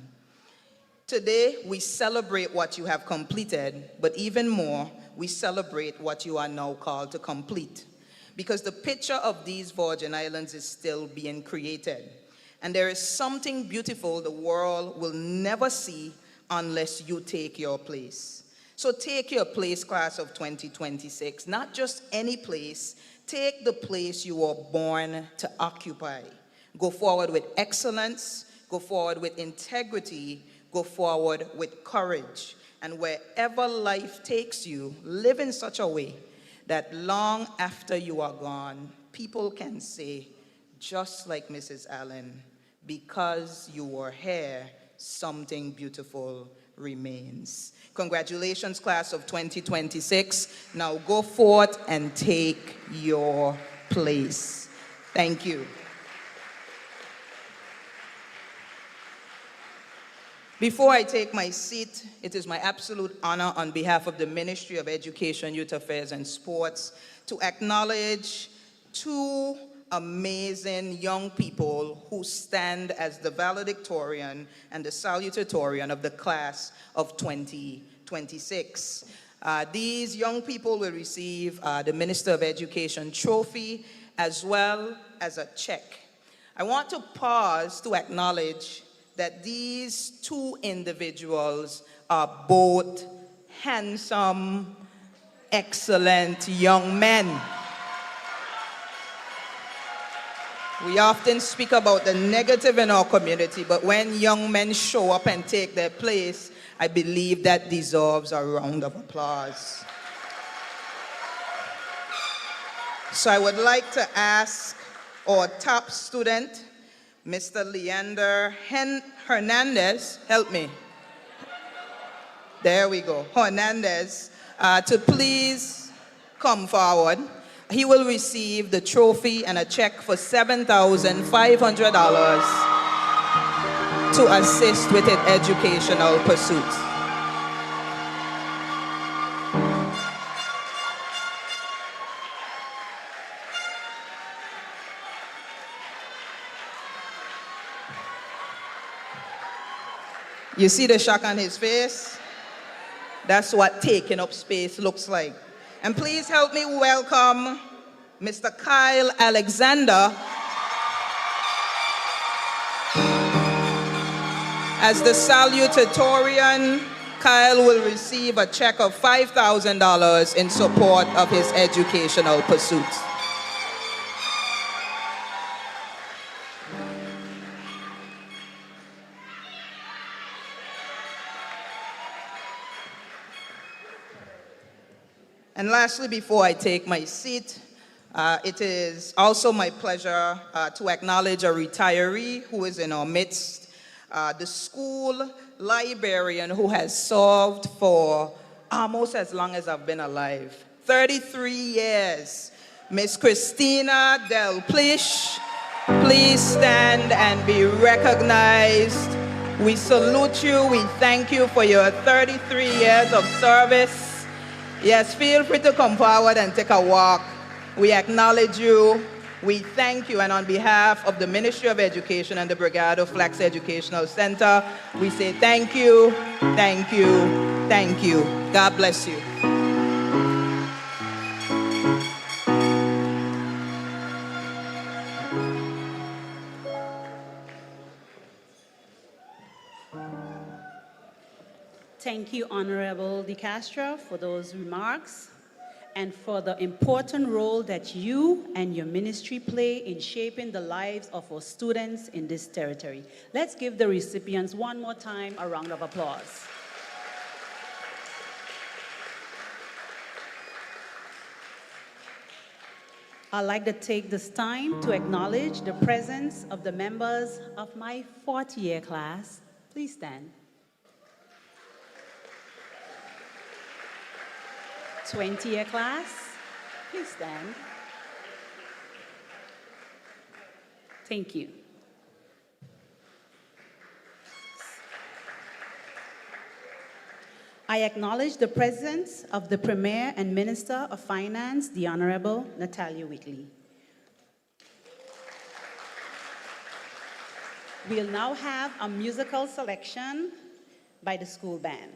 Today, we celebrate what you have completed, but even more, we celebrate what you are now called to complete. Because the picture of these Virgin Islands is still being created. And there is something beautiful the world will never see unless you take your place. So take your place, class of 2026. Not just any place, take the place you were born to occupy. Go forward with excellence, go forward with integrity, go forward with courage. And wherever life takes you, live in such a way that long after you are gone, people can say, just like Mrs. Allen, because you were here, something beautiful remains. Congratulations, class of 2026. Now go forth and take your place. Thank you. Before I take my seat, it is my absolute honor on behalf of the Ministry of Education, Youth Affairs, and Sports to acknowledge two amazing young people who stand as the valedictorian and the salutatorian of the class of 2026. These young people will receive the Minister of Education trophy as well as a check. I want to pause to acknowledge that these two individuals are both handsome, excellent young men. We often speak about the negative in our community, but when young men show up and take their place, I believe that deserves a round of applause. So I would like to ask our top student, Mr. Leander Hernandez, help me. There we go, Hernandez, to please come forward. He will receive the trophy and a check for $7,500 to assist with his educational pursuits. You see the shock on his face? That's what taking up space looks like. And please help me welcome Mr. Kyle Alexander. As the salutatorian, Kyle will receive a check of $5,000 in support of his educational pursuits. And lastly, before I take my seat, it is also my pleasure to acknowledge a retiree who is in our midst, the school librarian who has served for almost as long as I've been alive, 33 years, Miss Christina Del Plish. Please stand and be recognized. We salute you. We thank you for your 33 years of service. Yes, feel free to come forward and take a walk. We acknowledge you. We thank you. And on behalf of the Ministry of Education and the Bregado Flax Educational Center, we say thank you, thank you, thank you. God bless you. Thank you, Honorable DeCastro, for those remarks and for the important role that you and your ministry play in shaping the lives of our students in this territory. Let's give the recipients one more time a round of applause. I'd like to take this time to acknowledge the presence of the members of my 40-year class. Please stand. 20-year class, please stand. Thank you. I acknowledge the presence of the Premier and Minister of Finance, the Honorable Natalia Whitley. We'll now have a musical selection by the school band.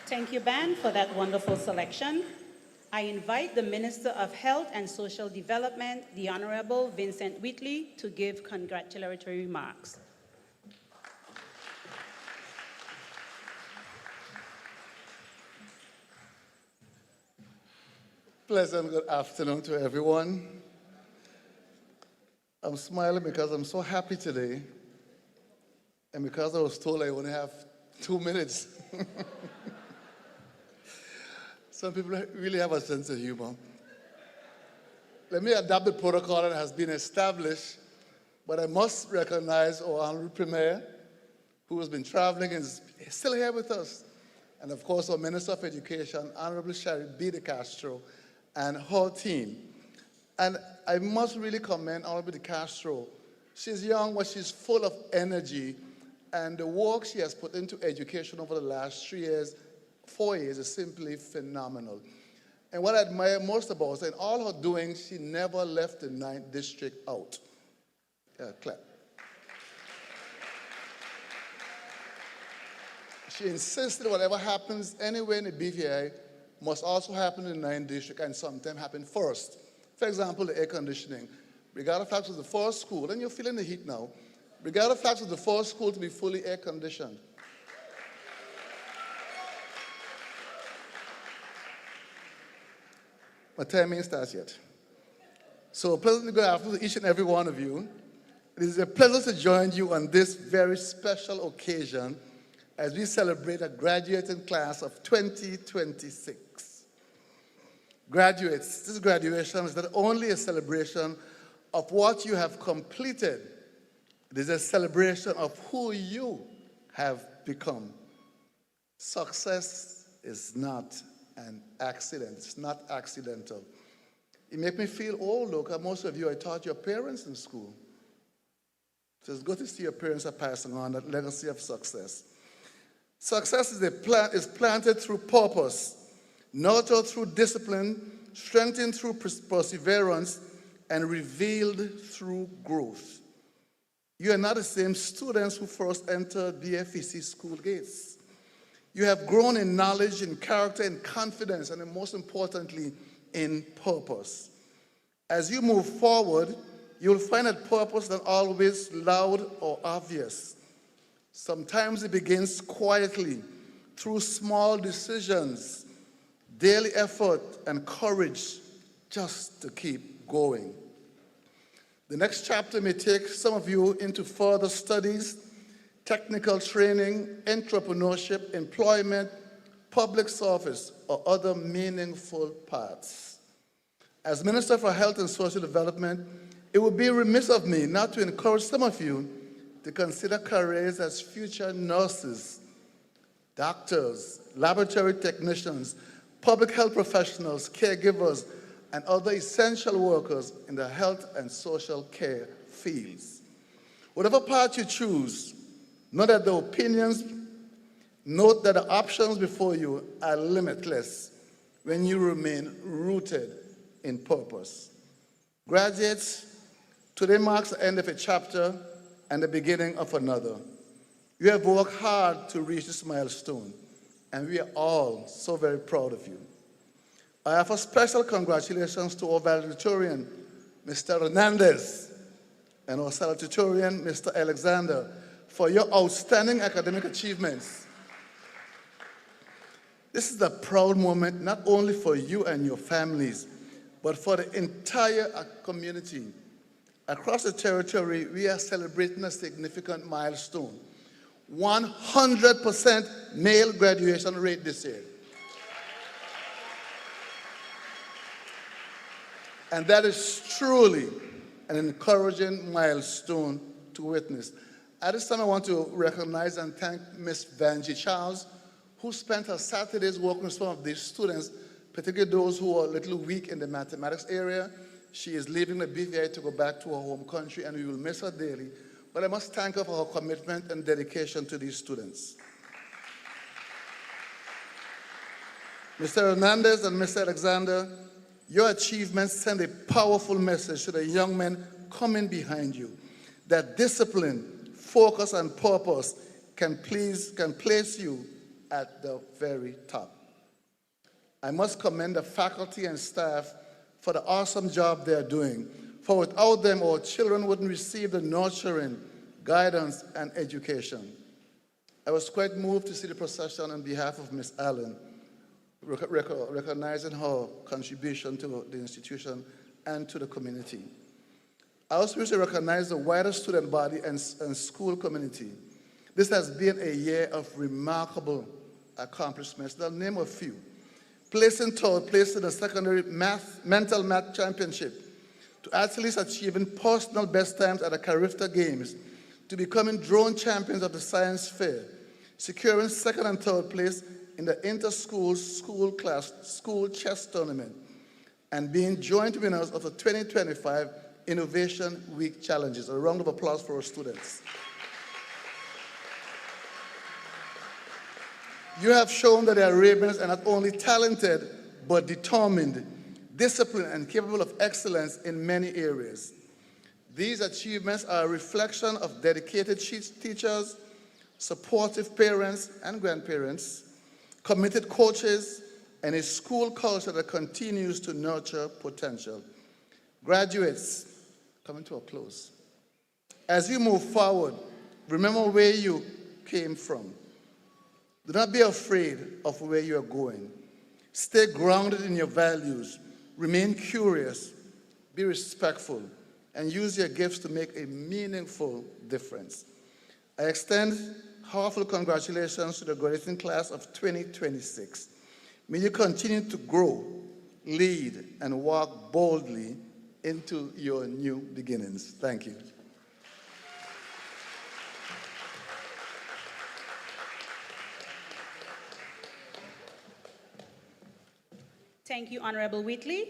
Thank you, band, for that wonderful selection. I invite the Minister of Health and Social Development, the Honorable Vincent Whitley, to give congratulatory remarks. Pleasant good afternoon to everyone. I'm smiling because I'm so happy today, and because I was told I only have 2 minutes. Some people really have a sense of humor. Let me adapt the protocol that has been established, but I must recognize our Honorable Premier, who has been traveling and is still here with us. And of course, our Minister of Education, Honorable Sherry B. De Castro, and her team. And I must really commend Honorable De Castro. She's young, but she's full of energy, and the work she has put into education over the last 3 years, 4 years, is simply phenomenal. And what I admire most about her, in all her doing, she never left the 9th district out. Clap. She insisted whatever happens anywhere in the BVI must also happen in the 9th district, and sometimes happen first. For example, the air conditioning. Bregado Flax was the first school, and you're feeling the heat now. Bregado Flax was the first school to be fully air conditioned. My time ain't started yet. So pleasantly good afternoon to each and every one of you. It is a pleasure to join you on this very special occasion as we celebrate a graduating class of 2026. Graduates, this graduation is not only a celebration of what you have completed, it is a celebration of who you have become. Success is not an accident. It's not accidental. It makes me feel old, look, most of you, I taught your parents in school. So it's good to see your parents are passing on that legacy of success. Success is planted through purpose, nurtured through discipline, strengthened through perseverance, and revealed through growth. You are not the same students who first entered BFEC school gates. You have grown in knowledge, in character, in confidence, and most importantly, in purpose. As you move forward, you'll find that purpose is not always loud or obvious. Sometimes it begins quietly through small decisions, daily effort, and courage just to keep going. The next chapter may take some of you into further studies, technical training, entrepreneurship, employment, public service, or other meaningful paths. As Minister for Health and Social Development, it would be remiss of me not to encourage some of you to consider careers as future nurses, doctors, laboratory technicians, public health professionals, caregivers, and other essential workers in the health and social care fields. Whatever path you choose, note that the options before you are limitless when you remain rooted in purpose. Graduates, today marks the end of a chapter and the beginning of another. You have worked hard to reach this milestone, and we are all so very proud of you. I offer special congratulations to our valedictorian, Mr. Hernandez, and our salutatorian, Mr. Alexander, for your outstanding academic achievements. This is a proud moment not only for you and your families, but for the entire community. Across the territory, we are celebrating a significant milestone. 100% male graduation rate this year. And that is truly an encouraging milestone to witness. At this time, I want to recognize and thank Ms. Vanjie Charles, who spent her Saturdays working with some of these students, particularly those who are a little weak in the mathematics area. She is leaving the BVI to go back to her home country, and we will miss her dearly. But I must thank her for her commitment and dedication to these students. Mr. Hernandez and Mr. Alexander, your achievements send a powerful message to the young men coming behind you that discipline, focus, and purpose can place you at the very top. I must commend the faculty and staff for the awesome job they're doing. For without them, our children wouldn't receive the nurturing, guidance, and education. I was quite moved to see the procession on behalf of Miss Allen, recognizing her contribution to the institution and to the community. I also wish to recognize the wider student body and school community. This has been a year of remarkable accomplishments. I'll name a few. Placing third place in the secondary mental math championship, to athletes achieving personal best times at the Carifta Games, to becoming drone champions of the science fair, securing second and third place in the inter-school school chess tournament, and being joint winners of the 2025 Innovation Week challenges. A round of applause for our students. You have shown that the Arabians are not only talented, but determined, disciplined, and capable of excellence in many areas. These achievements are a reflection of dedicated teachers, supportive parents and grandparents, committed coaches, and a school culture that continues to nurture potential. Graduates, coming to a close. As you move forward, remember where you came from. Do not be afraid of where you are going. Stay grounded in your values. Remain curious. Be respectful. And use your gifts to make a meaningful difference. I extend heartfelt congratulations to the graduating class of 2026. May you continue to grow, lead, and walk boldly into your new beginnings. Thank you. Thank you, Honorable Wheatley.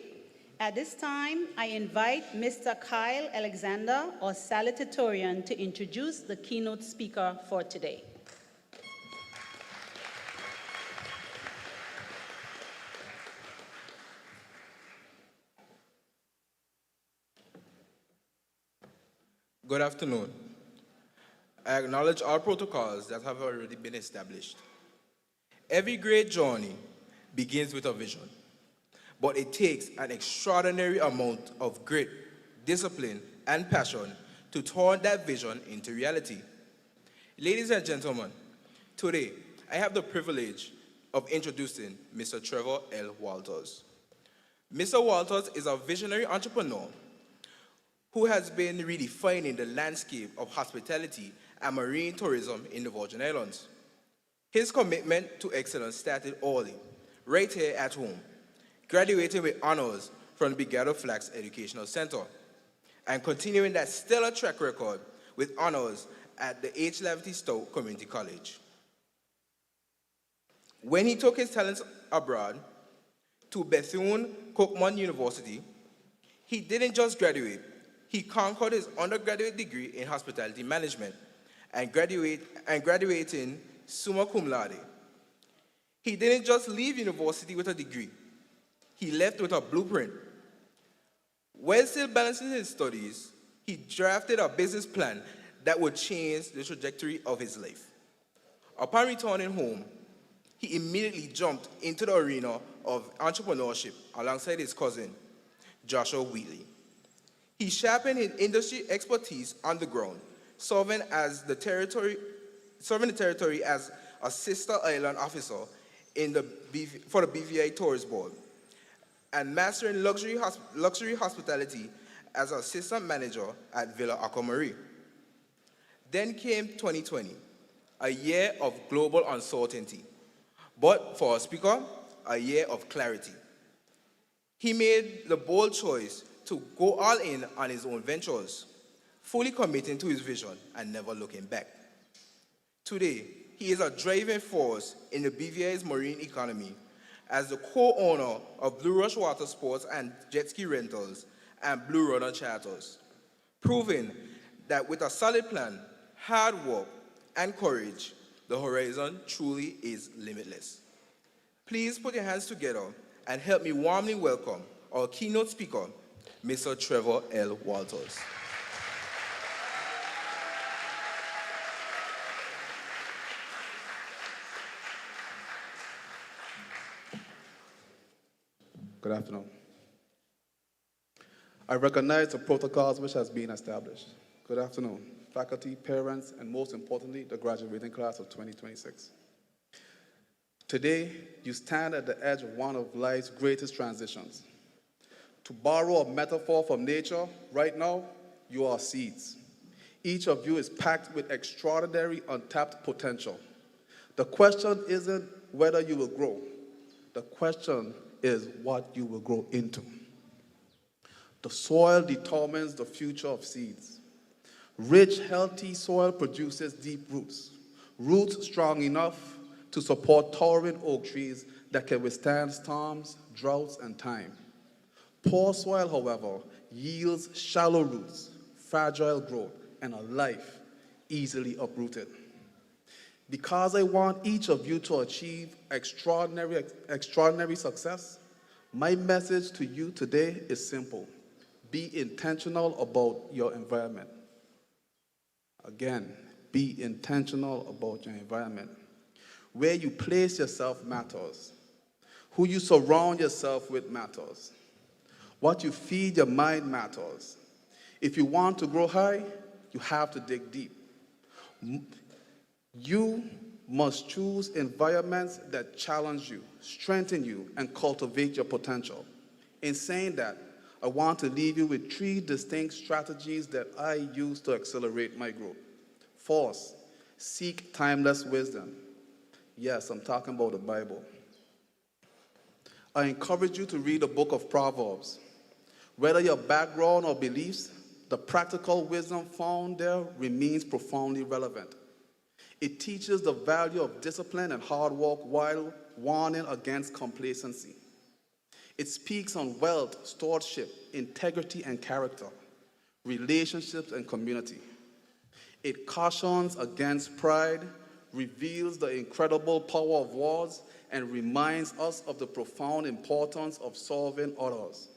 At this time, I invite Mr. Kyle Alexander, our salutatorian, to introduce the keynote speaker for today. Good afternoon. I acknowledge all protocols that have already been established. Every great journey begins with a vision, but it takes an extraordinary amount of grit, discipline, and passion to turn that vision into reality. Ladies and gentlemen, today I have the privilege of introducing Mr. Trevor L. Walters. Mr. Walters is a visionary entrepreneur who has been redefining the landscape of hospitality and marine tourism in the Virgin Islands. His commitment to excellence started early, right here at home, graduating with honors from the Bregado Flax Educational Center, and continuing that stellar track record with honors at the H. Laverty Stowe Community College. When he took his talents abroad to Bethune-Cookman University, he didn't just graduate, he conquered his undergraduate degree in hospitality management and graduating summa cum laude. He didn't just leave university with a degree, he left with a blueprint. While still balancing his studies, he drafted a business plan that would change the trajectory of his life. Upon returning home, he immediately jumped into the arena of entrepreneurship alongside his cousin, Joshua Wheatley. He sharpened his industry expertise on the ground, serving the territory as a sister island officer for the BVI Tourist Board, and mastering luxury hospitality as assistant manager at Villa Aquamarine. Then came 2020, a year of global uncertainty, but for our speaker, a year of clarity. He made the bold choice to go all in on his own ventures, fully committing to his vision and never looking back. Today, he is a driving force in the BVI's marine economy as the co-owner of Blue Rush Water Sports and Jet Ski Rentals and Blue Runner Charters, proving that with a solid plan, hard work, and courage, the horizon truly is limitless. Please put your hands together and help me warmly welcome our keynote speaker, Mr. Trevor L. Walters. Good afternoon. I recognize the protocols which has been established. Good afternoon, faculty, parents, and most importantly, the graduating class of 2026. Today, you stand at the edge of one of life's greatest transitions. To borrow a metaphor from nature, right now, you are seeds. Each of you is packed with extraordinary untapped potential. The question isn't whether you will grow. The question is what you will grow into. The soil determines the future of seeds. Rich, healthy soil produces deep roots. Roots strong enough to support towering oak trees that can withstand storms, droughts, and time. Poor soil, however, yields shallow roots, fragile growth, and a life easily uprooted. Because I want each of you to achieve extraordinary success, my message to you today is simple. Be intentional about your environment. Again, be intentional about your environment. Where you place yourself matters. Who you surround yourself with matters. What you feed your mind matters. If you want to grow high, you have to dig deep. You must choose environments that challenge you, strengthen you, and cultivate your potential. In saying that, I want to leave you with 3 distinct strategies that I use to accelerate my growth. First, seek timeless wisdom. Yes, I'm talking about the Bible. I encourage you to read the book of Proverbs. Whether your background or beliefs, the practical wisdom found there remains profoundly relevant. It teaches the value of discipline and hard work while warning against complacency. It speaks on wealth, stewardship, integrity and character, relationships and community. It cautions against pride, reveals the incredible power of words, and reminds us of the profound importance of serving others.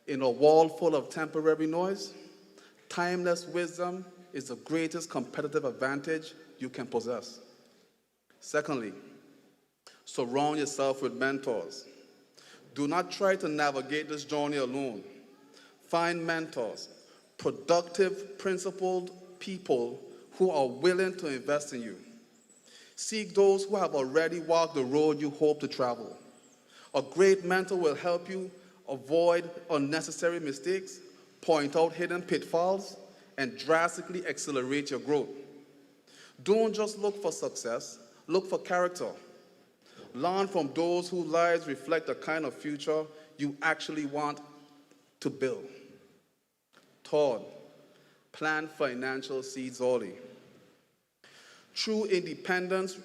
In a world full of temporary noise, timeless wisdom is the greatest competitive advantage you can possess. Secondly, surround yourself with mentors. Do not try to navigate this journey alone. Find mentors, productive, principled people who are willing to invest in you. Seek those who have already walked the road you hope to travel. A great mentor will help you avoid unnecessary mistakes, point out hidden pitfalls, and drastically accelerate your growth. Don't just look for success, look for character. Learn from those whose lives reflect the kind of future you actually want to build. Third, plant financial seeds early. True independence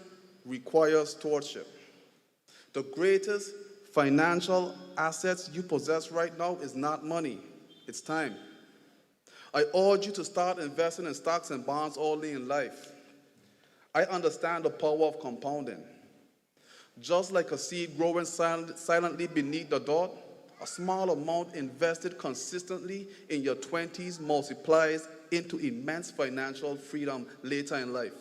requires stewardship. The greatest financial assets you possess right now is not money, it's time. I urge you to start investing in stocks and bonds early in life. I understand the power of compounding. Just like a seed growing silently beneath the dirt, a small amount invested consistently in your 20s multiplies into immense financial freedom later in life.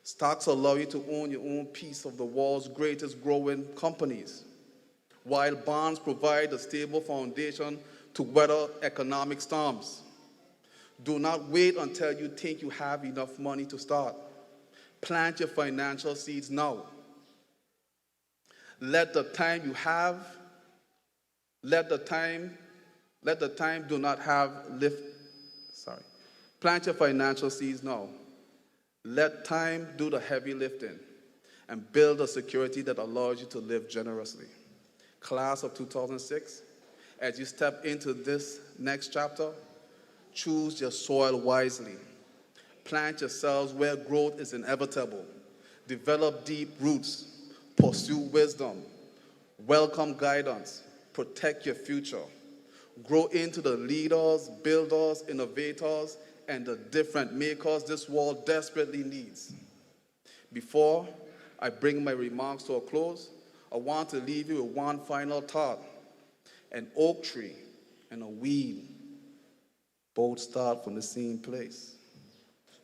Stocks allow you to own your own piece of the world's greatest growing companies, while bonds provide a stable foundation to weather economic storms. Do not wait until you think you have enough money to start. Plant your financial seeds now. Let the time do not have Plant your financial seeds now. Let time do the heavy lifting and build a security that allows you to live generously. Class of 2006, as you step into this next chapter, choose your soil wisely. Plant yourselves where growth is inevitable. Develop deep roots. Pursue wisdom. Welcome guidance. Protect your future. Grow into the leaders, builders, innovators, and the different makers this world desperately needs. Before I bring my remarks to a close, I want to leave you with one final thought. An oak tree and a weed both start from the same place.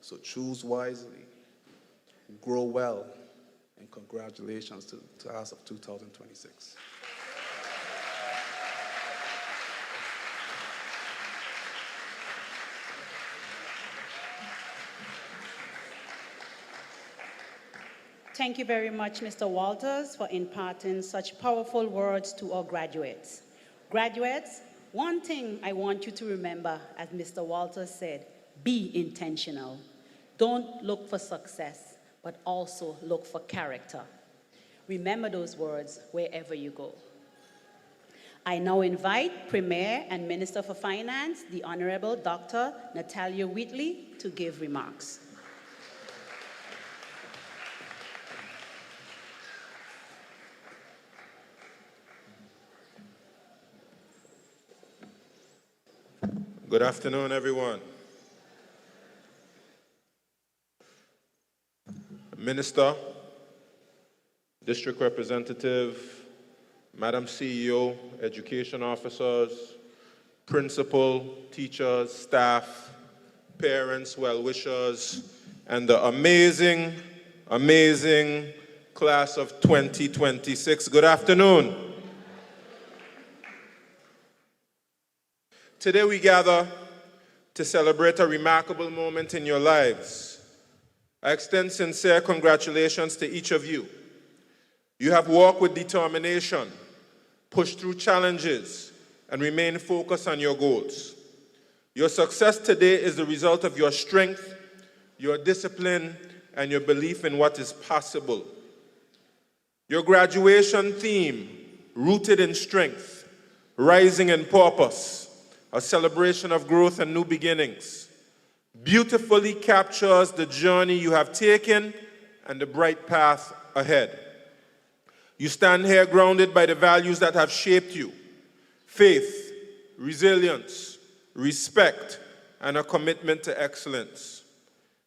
So choose wisely, grow well, and congratulations to us of 2026. Thank you very much, Mr. Walters, for imparting such powerful words to our graduates. Graduates, one thing I want you to remember, as Mr. Walters said, be intentional. Don't look for success, but also look for character. Remember those words wherever you go. I now invite Premier and Minister for Finance, the Honorable Dr. Natalia Wheatley, to give remarks. Good afternoon, everyone. Minister, District Representative, Madam CEO, education officers, principal, teachers, staff, parents, well-wishers, and the amazing, amazing class of 2026. Good afternoon. Today we gather to celebrate a remarkable moment in your lives. I extend sincere congratulations to each of you. You have walked with determination, pushed through challenges, and remained focused on your goals. Your success today is the result of your strength, your discipline, and your belief in what is possible. Your graduation theme, rooted in strength, rising in purpose, a celebration of growth and new beginnings, beautifully captures the journey you have taken and the bright path ahead. You stand here grounded by the values that have shaped you: faith, resilience, respect, and a commitment to excellence.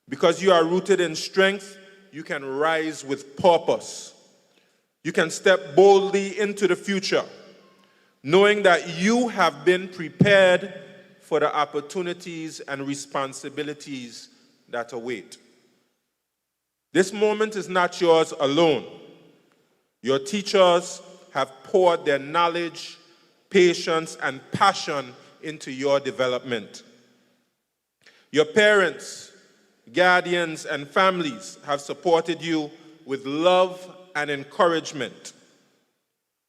Because you are rooted in strength, you can rise with purpose. You can step boldly into the future, knowing that you have been prepared for the opportunities and responsibilities that await. This moment is not yours alone. Your teachers have poured their knowledge, patience, and passion into your development. Your parents, guardians, and families have supported you with love and encouragement.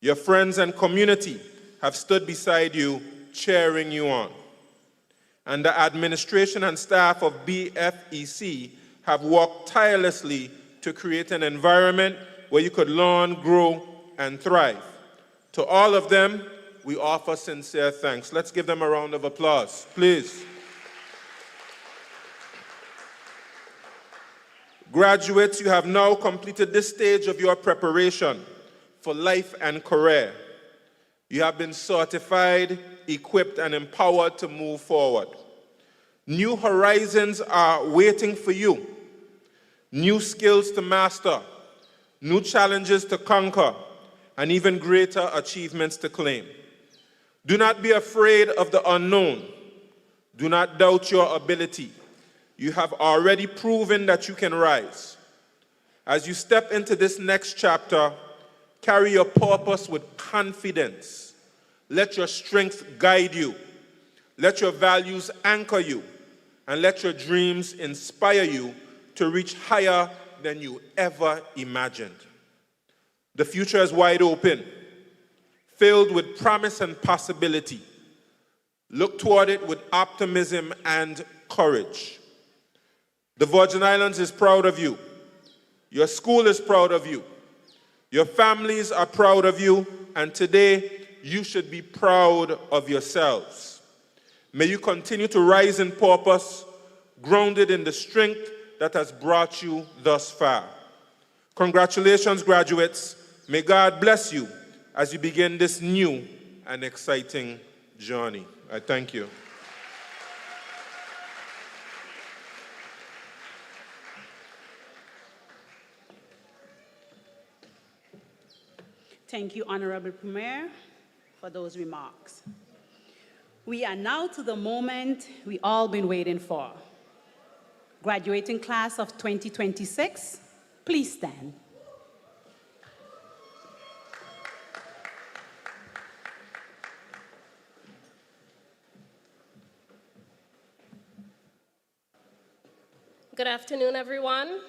Your friends and community have stood beside you, cheering you on. And the administration and staff of BFEC have worked tirelessly to create an environment where you could learn, grow, and thrive. To all of them, we offer sincere thanks. Let's give them a round of applause, please. Graduates, you have now completed this stage of your preparation for life and career. You have been certified, equipped, and empowered to move forward. New horizons are waiting for you. New skills to master, new challenges to conquer, and even greater achievements to claim. Do not be afraid of the unknown. Do not doubt your ability. You have already proven that you can rise. As you step into this next chapter, carry your purpose with confidence. Let your strength guide you. Let your values anchor you. And let your dreams inspire you to reach higher than you ever imagined. The future is wide open, filled with promise and possibility. Look toward it with optimism and courage. The Virgin Islands is proud of you. Your school is proud of you. Your families are proud of you. And today, you should be proud of yourselves. May you continue to rise in purpose, grounded in the strength that has brought you thus far. Congratulations, graduates. May God bless you as you begin this new and exciting journey. I thank you. Thank you, Honorable Premier, for those remarks. We are now to the moment we all been waiting for. Graduating class of 2026, please stand. Good afternoon, everyone.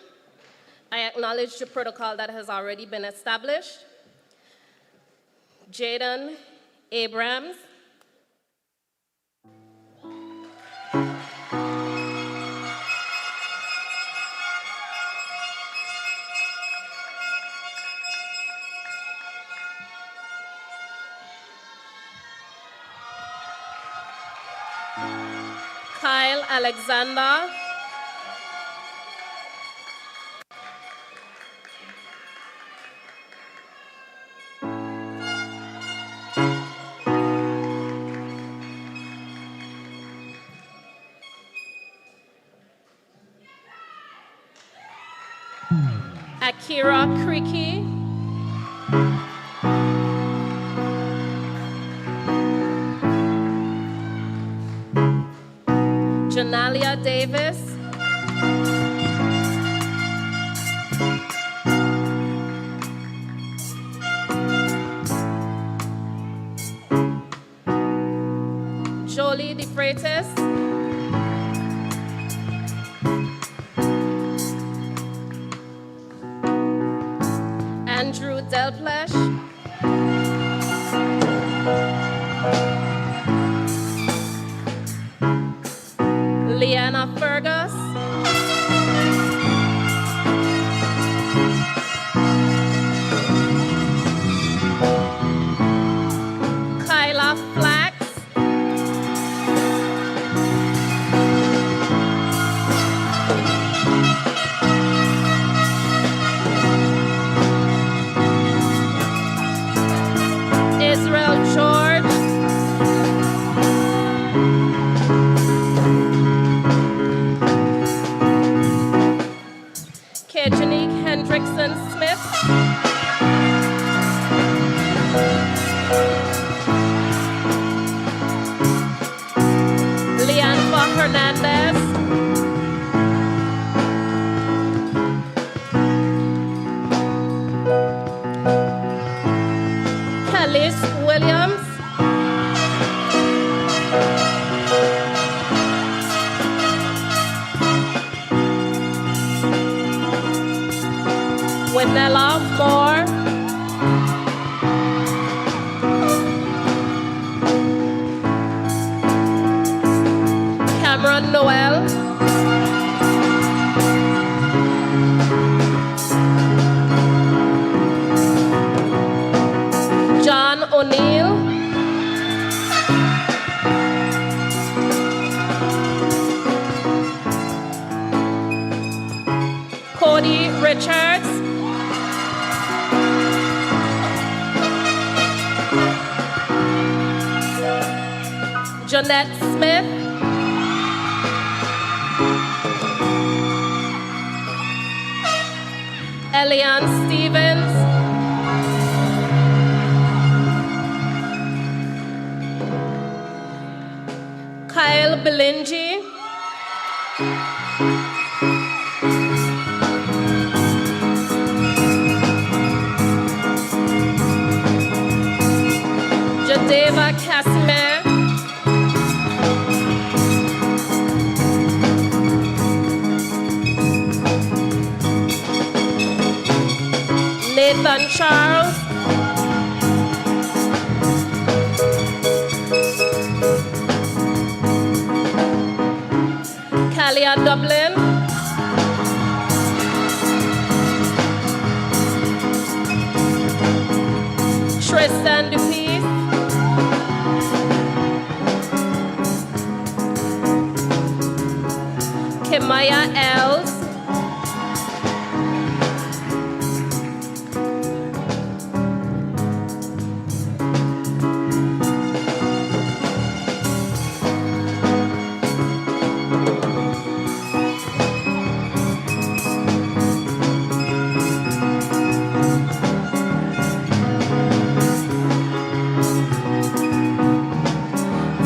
I acknowledge the protocol that has already been established. Jaden Abrams. Kyle Alexander. Akira Creaky. Janalia Davis. Jolie DeFreitas. Andrew Delplesh. Leanna Fergus. Kyla Flax. Israel George. Kejanique Hendrickson Smith. Leanfa Hernandez. Kellis Williams. Winella Moore. Cameron Noel. John O'Neill. Cody Richards. Jeanette Smith. Elian Stevens. Kyle Belingi. Jadeva Casimir. Nathan Charles. Kalia Dublin. Tristan Dupuis. Kimaya Els.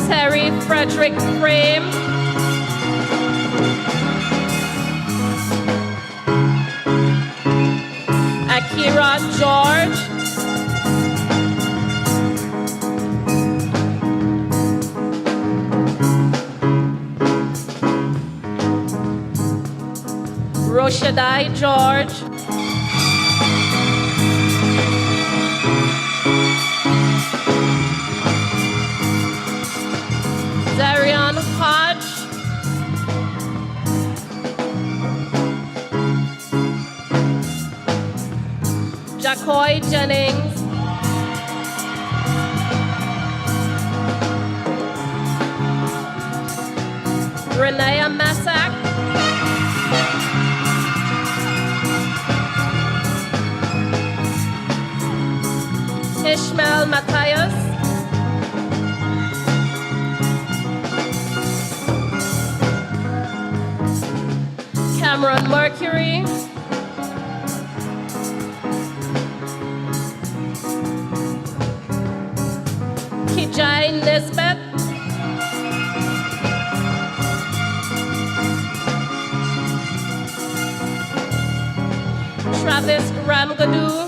Terry Frederick Frame. Akira George. Roshadai George. McCoy Jennings, Renea Massac, Ishmael Matthias, Cameron Mercury, Kijai Nisbet, Travis Ramgadoo,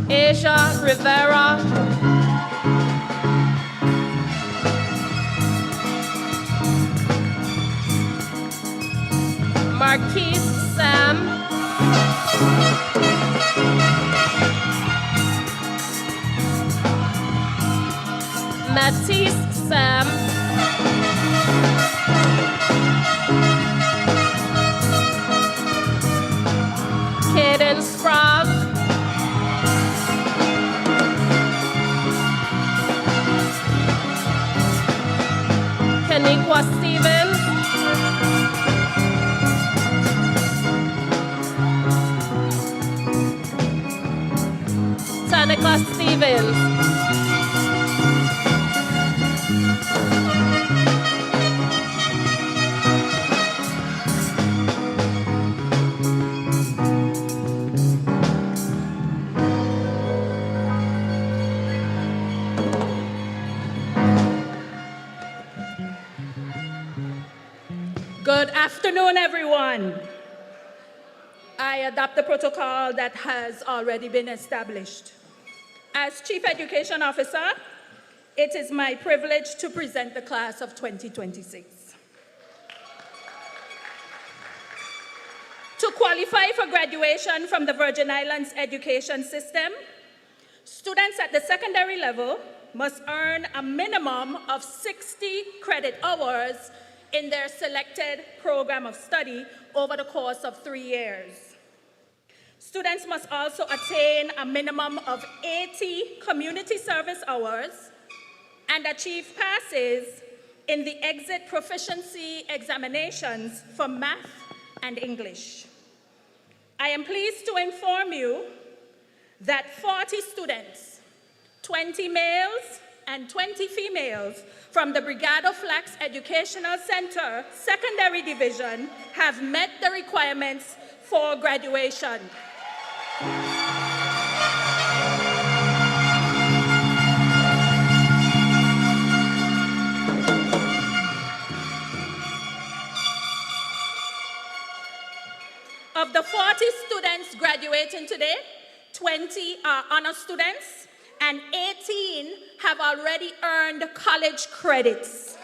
Asia Rivera, Marquise Sam, Matisse Sam, Kaden Sprague, Keniqua Stevens, Tanika Stevens, Good afternoon, everyone. I adopt the protocol that has already been established. As Chief Education Officer, it is my privilege to present the class of 2026. To qualify for graduation from the Virgin Islands education system, students at the secondary level must earn a minimum of 60 credit hours in their selected program of study over the course of 3 years. Students must also attain a minimum of 80 community service hours and achieve passes in the exit proficiency examinations for math and English. I am pleased to inform you that 40 students, 20 males and 20 females from the Bregado Flax Educational Center Secondary Division have met the requirements for graduation. Of the 40 students graduating today, 20 are honor students and 18 have already earned college credits.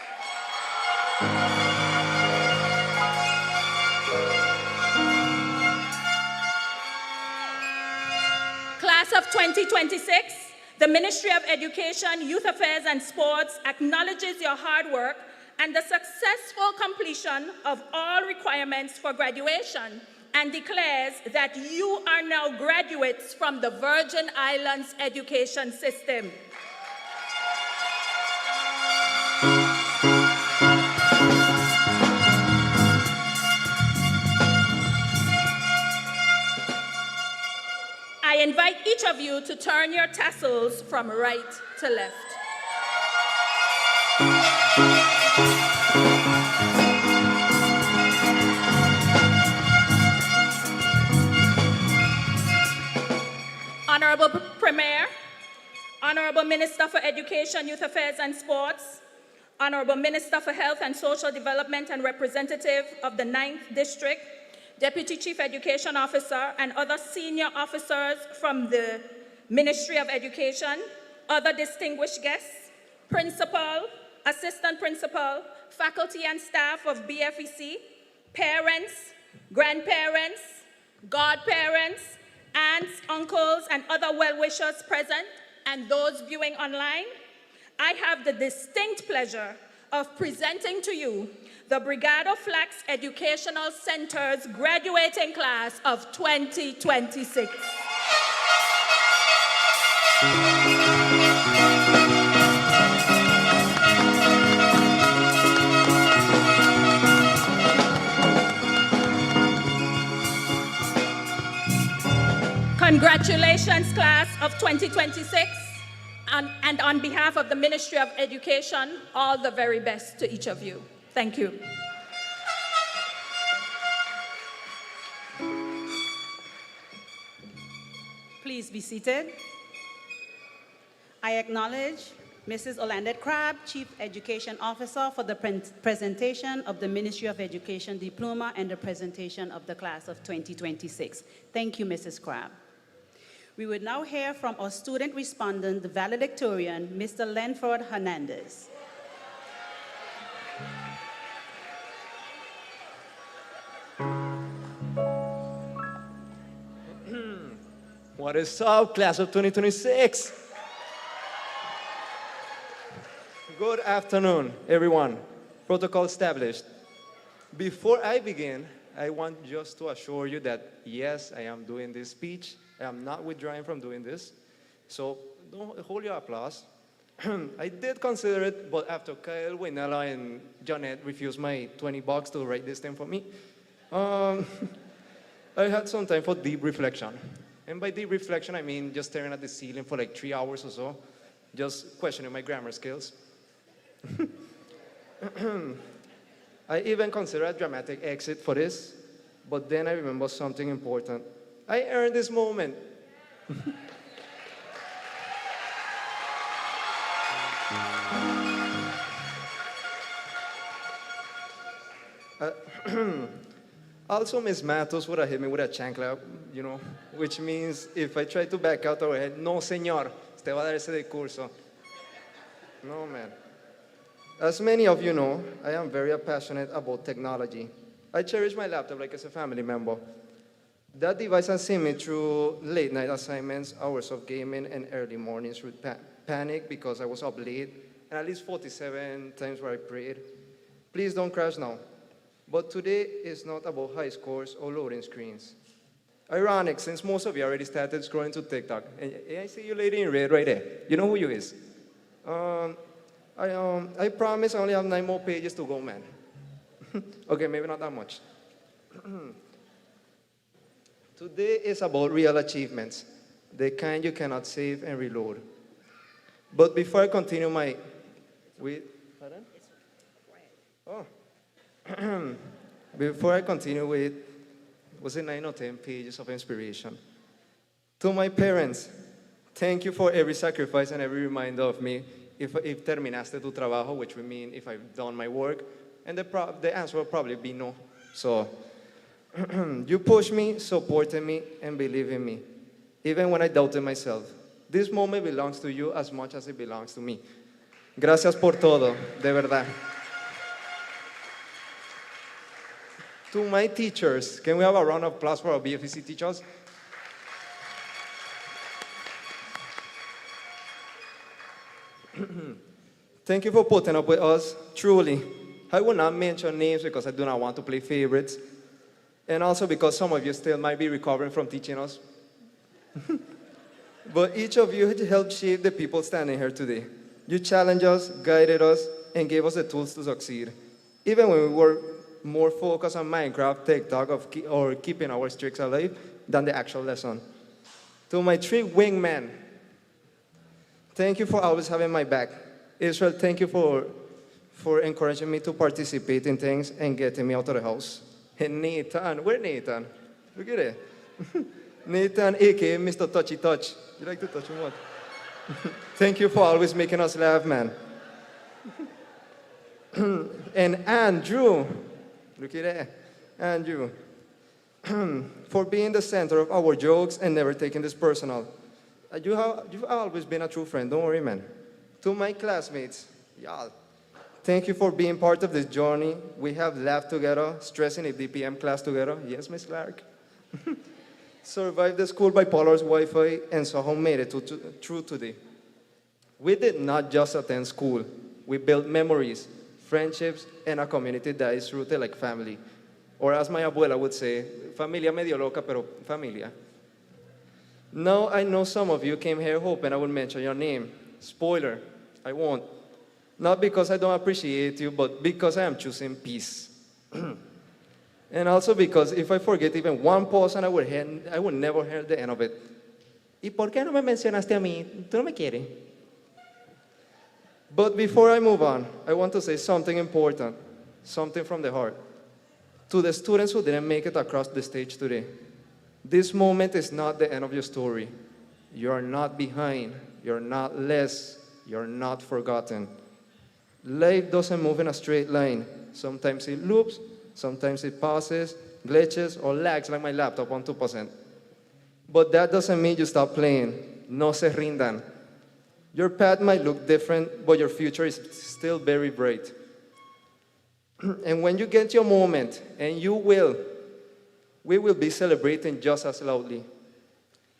Class of 2026, the Ministry of Education, Youth Affairs and Sports acknowledges your hard work and the successful completion of all requirements for graduation and declares that you are now graduates from the Virgin Islands education system. I invite each of you to turn your tassels from right to left. Honorable Premier, Honorable Minister for Education, Youth Affairs and Sports, Honorable Minister for Health and Social Development and representative of the 9th District, Deputy Chief Education Officer and other senior officers from the Ministry of Education, other distinguished guests, Principal, Assistant Principal, faculty and staff of BFEC, parents, grandparents, godparents, aunts, uncles, and other well-wishers present, and those viewing online, I have the distinct pleasure of presenting to you the Bregado Flax Educational Center's graduating class of 2026. Congratulations, class of 2026. And on behalf of the Ministry of Education, all the very best to each of you. Thank you. Please be seated. I acknowledge Mrs. Olandette Crabb, Chief Education Officer, for the presentation of the Ministry of Education diploma and the presentation of the class of 2026. Thank you, Mrs. Crabb. We will now hear from our student respondent, the valedictorian, Mr. Lenford Hernandez. What is up, class of 2026? Good afternoon, everyone. Protocol established. Before I begin, I want just to assure you that, yes, I am doing this speech. I am not withdrawing from doing this. So don't hold your applause. I did consider it, but after Kyle, Waynella, and Janet refused my $20 to write this thing for me, I had some time for deep reflection. And by deep reflection, I mean just staring at the ceiling for like 3 hours or so, just questioning my grammar skills. I even considered a dramatic exit for this, but then I remember something important. I earned this moment. Also, Ms. Matos would have hit me with a chancla, you know, which means if I try to back out of her head, no, señor, usted va a dar ese discurso. No, man. As many of you know, I am very passionate about technology. I cherish my laptop like it's a family member. That device has seen me through late night assignments, hours of gaming, and early mornings with panic because I was up late, and at least 47 times where I prayed. Please don't crash now. But today is not about high scores or loading screens. Ironic, since most of you already started scrolling to TikTok. And I see you lady in red right there. You know who you is. I promise I only have 9 more pages to go, man. Okay, maybe not that much. Today is about real achievements, the kind you cannot save and reload. But before I continue my... Pardon? Oh. Before I continue with, was it 9 or 10 pages of inspiration? To my parents, thank you for every sacrifice and every reminder of me if terminaste tu trabajo, which would mean if I've done my work, and the answer will probably be no. So, you pushed me, supported me, and believed in me, even when I doubted myself. This moment belongs to you as much as it belongs to me. Gracias por todo, de verdad. To my teachers, can we have a round of applause for our BFEC teachers? Thank you for putting up with us, truly. I will not mention names because I do not want to play favorites, and also because some of you still might be recovering from teaching us. But each of you helped shape the people standing here today. You challenged us, guided us, and gave us the tools to succeed, even when we were more focused on Minecraft, TikTok, or keeping our streaks alive than the actual lesson. To my 3 wingmen, thank you for always having my back. Israel, thank you for encouraging me to participate in things and getting me out of the house. And Nathan, where Nathan? Look at it. Nathan, aka Mr. Touchy Touch. You like to touch him what? Thank you for always making us laugh, man. And Andrew, look at that, Andrew, for being the center of our jokes and never taking this personal. You've always been a true friend, don't worry, man. To my classmates, y'all, thank you for being part of this journey. We have laughed together, stressing a DPM class together. Yes, Miss Clark. Survived the school bipolar's Wi-Fi and somehow made it through today. We did not just attend school. We built memories, friendships, and a community that is rooted like family. Or as my abuela would say, familia medio loca, pero familia. Now I know some of you came here hoping I would mention your name. Spoiler, I won't. Not because I don't appreciate you, but because I am choosing peace. And also because if I forget even one person, I would never hear the end of it. ¿Y por qué no me mencionaste a mí? ¿Tú no me quieres? But before I move on, I want to say something important, something from the heart. To the students who didn't make it across the stage today, this moment is not the end of your story. You are not behind. You're not less. You're not forgotten. Life doesn't move in a straight line. Sometimes it loops, sometimes it pauses, glitches, or lags like my laptop on 2%. But that doesn't mean you stop playing. No se rindan. Your path might look different, but your future is still very bright. And when you get your moment, and you will, we will be celebrating just as loudly.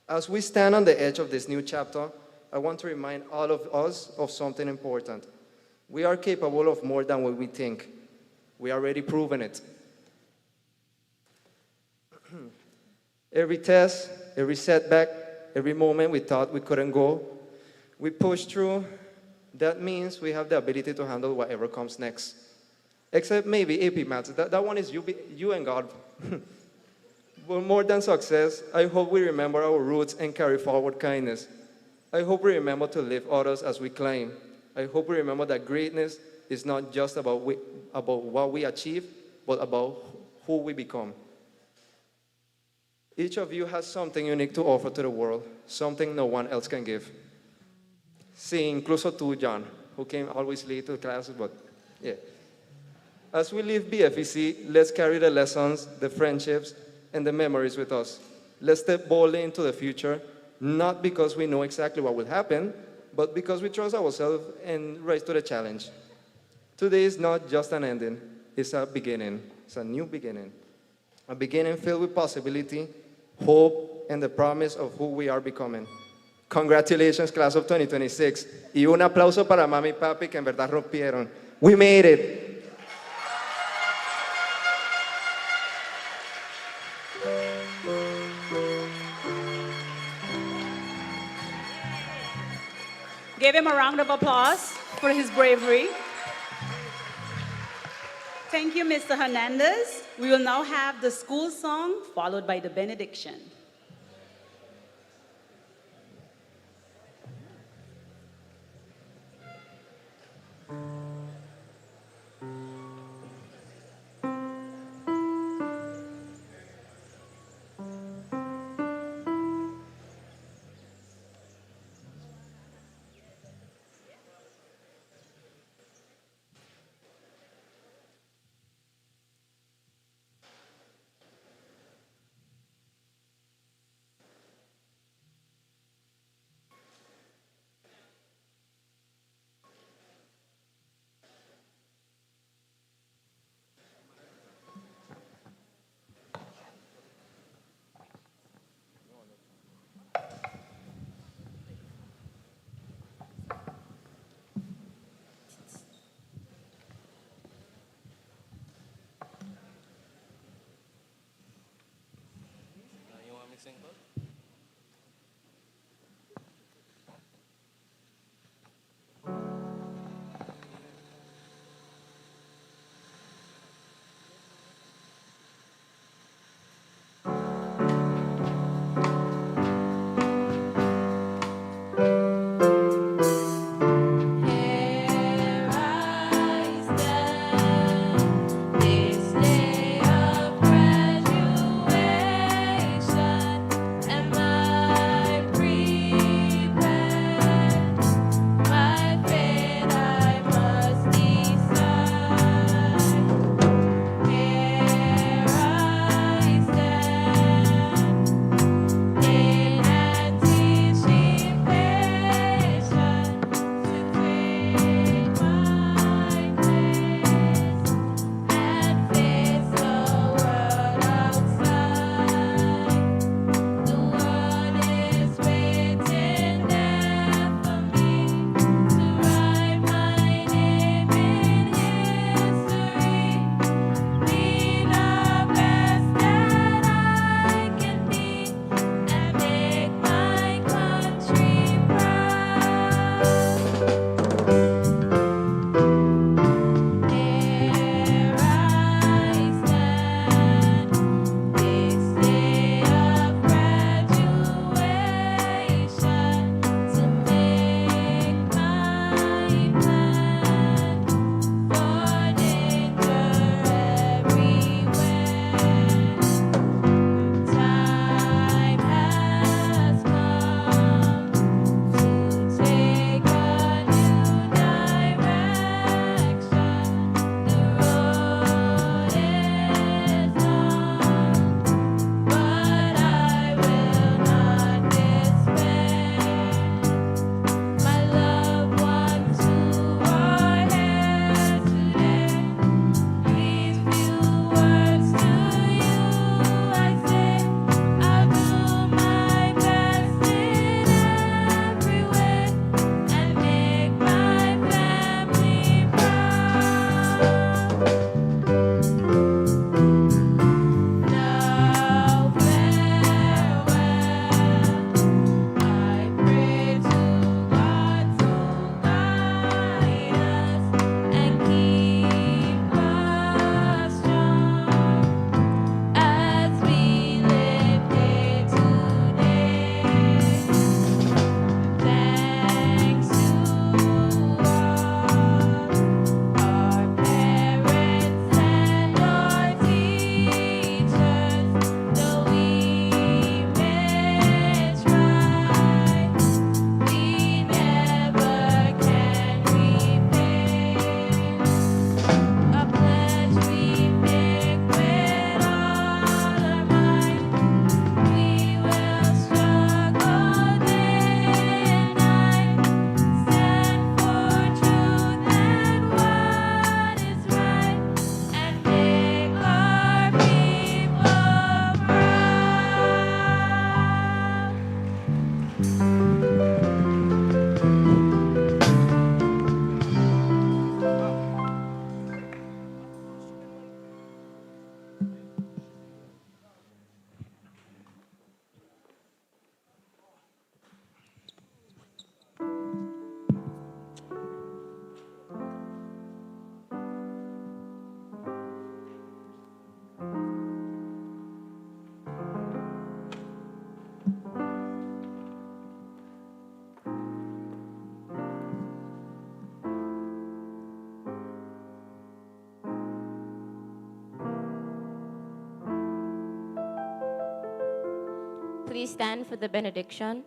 As we stand on the edge of this new chapter, I want to remind all of us of something important. We are capable of more than what we think. We are already proven it. Every test, every setback, every moment we thought we couldn't go, we push through. That means we have the ability to handle whatever comes next. Except maybe AP Maths. That one is you and God. But more than success, I hope we remember our roots and carry forward kindness. I hope we remember to lift others as we climb. I hope we remember that greatness is not just about what we achieve, but about who we become. Each of you has something unique to offer to the world, something no one else can give. Sí, incluso tú, John, who came always late to classes, but yeah. As we leave BFEC, let's carry the lessons, the friendships, and the memories with us. Let's step boldly into the future, not because we know exactly what will happen, but because we trust ourselves and rise to the challenge. Today is not just an ending, it's a beginning. It's a new beginning. A beginning filled with possibility, hope, and the promise of who we are becoming. Congratulations, class of 2026. Y un aplauso para mami y papi que en verdad rompieron. We made it. Give him a round of applause for his bravery. Thank you, Mr. Hernandez. We will now have the school song followed by the benediction. please stand for the benediction?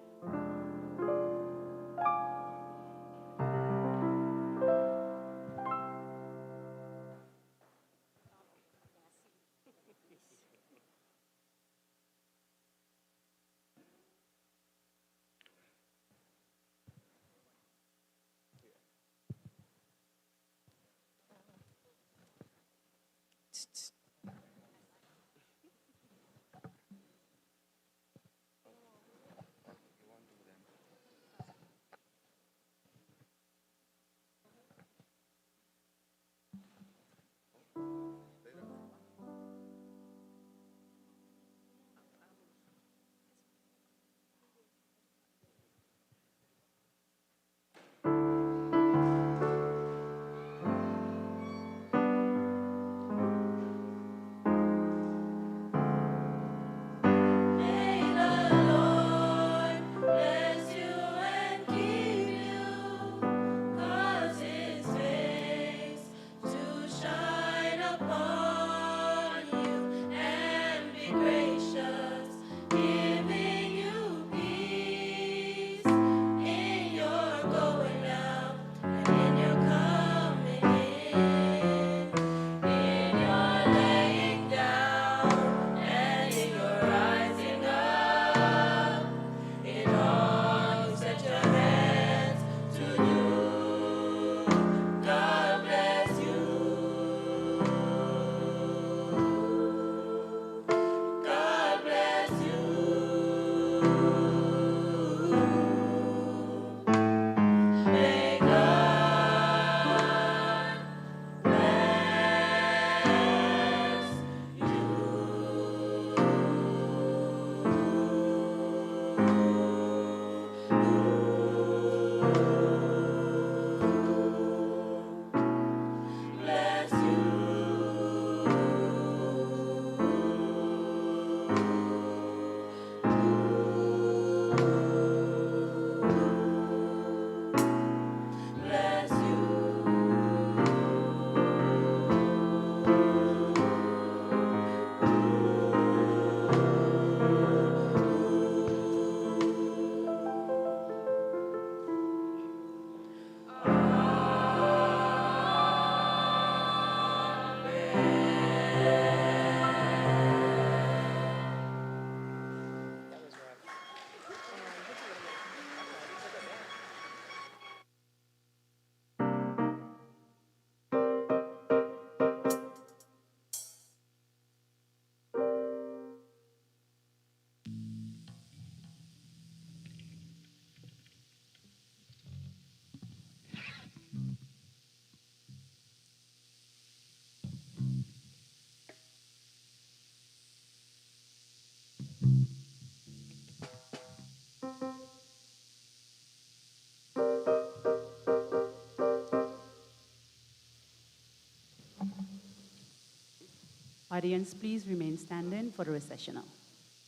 Audience, please remain standing for the recessional.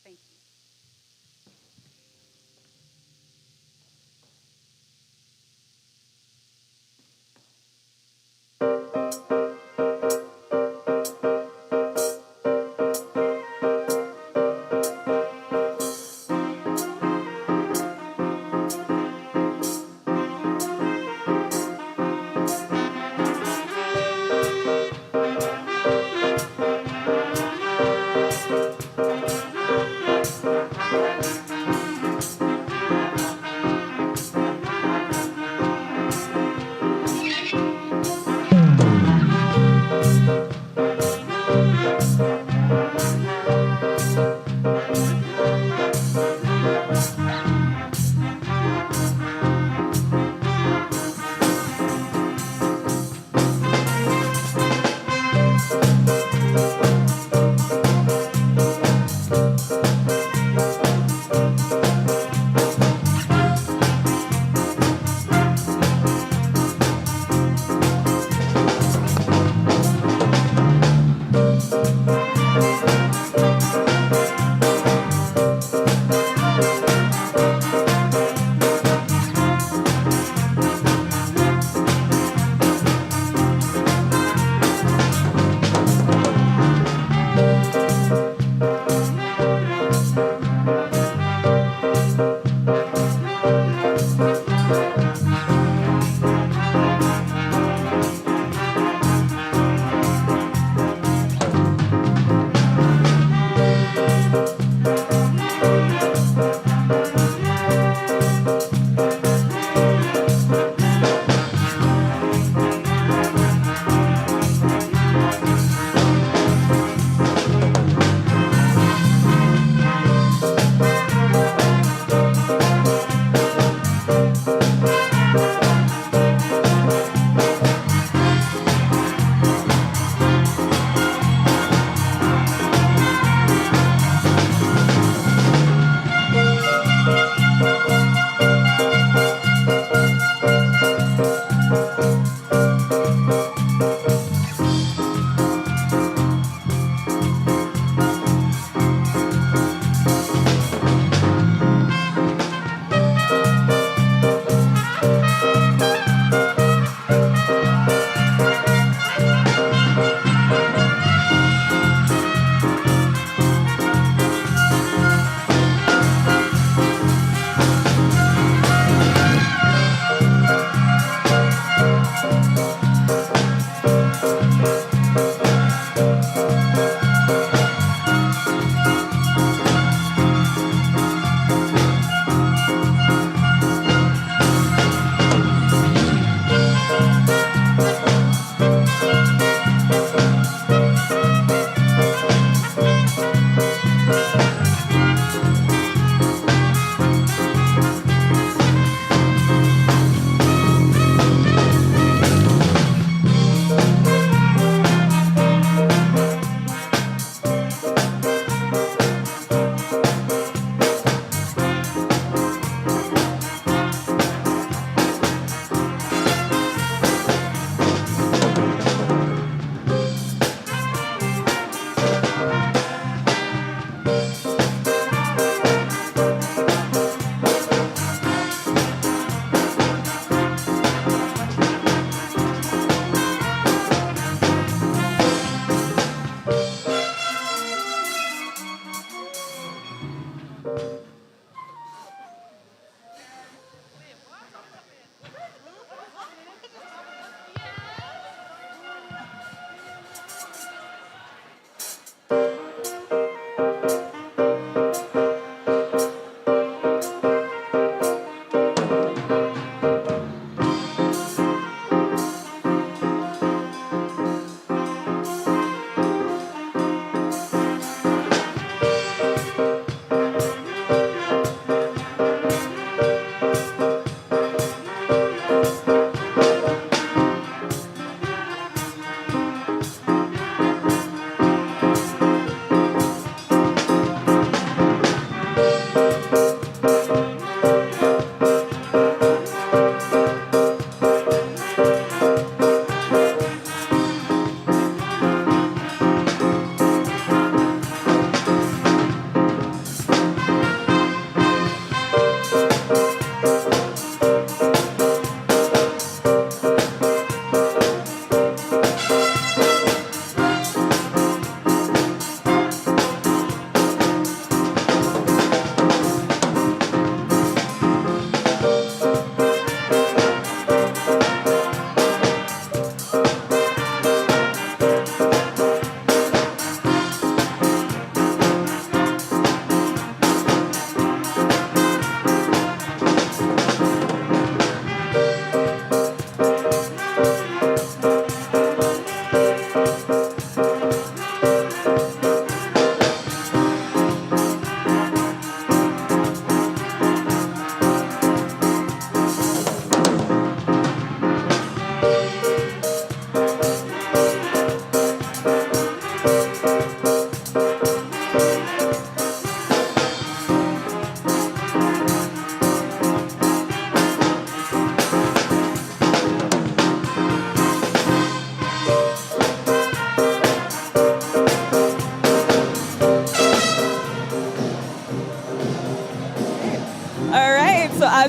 Thank you.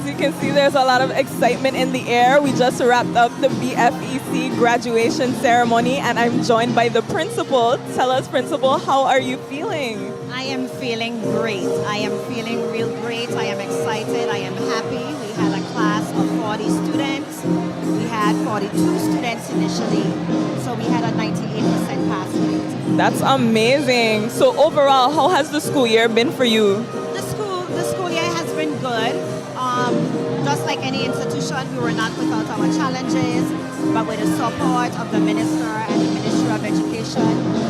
you can see, there's a lot of excitement in the air. We just wrapped up the BFEC graduation ceremony, and I'm joined by the principal. Tell us, principal, how are you feeling? I am feeling great. I am feeling real great. I am excited. I am happy. We had a class of 40 students. We had 42 students initially, so we had a 98% pass rate. That's amazing. So overall, how has the school year been for you? The school year has been good. Just like any institution, we were not without our challenges, but with the support of the minister and the Ministry of Education,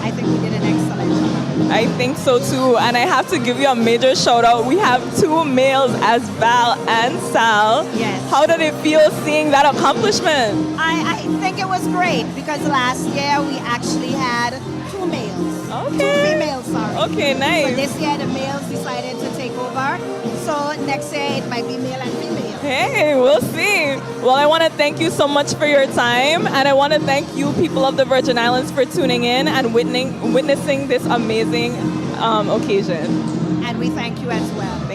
I think we did an excellent job. I think so too, and I have to give you a major shout out. We have 2 males as Val and Sal. Yes. How did it feel seeing that accomplishment? I think it was great because last year we actually had 2 males. Okay. 2 females, sorry. Okay, nice. So this year the males decided to take over. So next year it might be male and female. Hey, we'll see. Well, I want to thank you so much for your time, and I want to thank you, people of the Virgin Islands, for tuning in and witnessing this amazing occasion. And we thank you as well.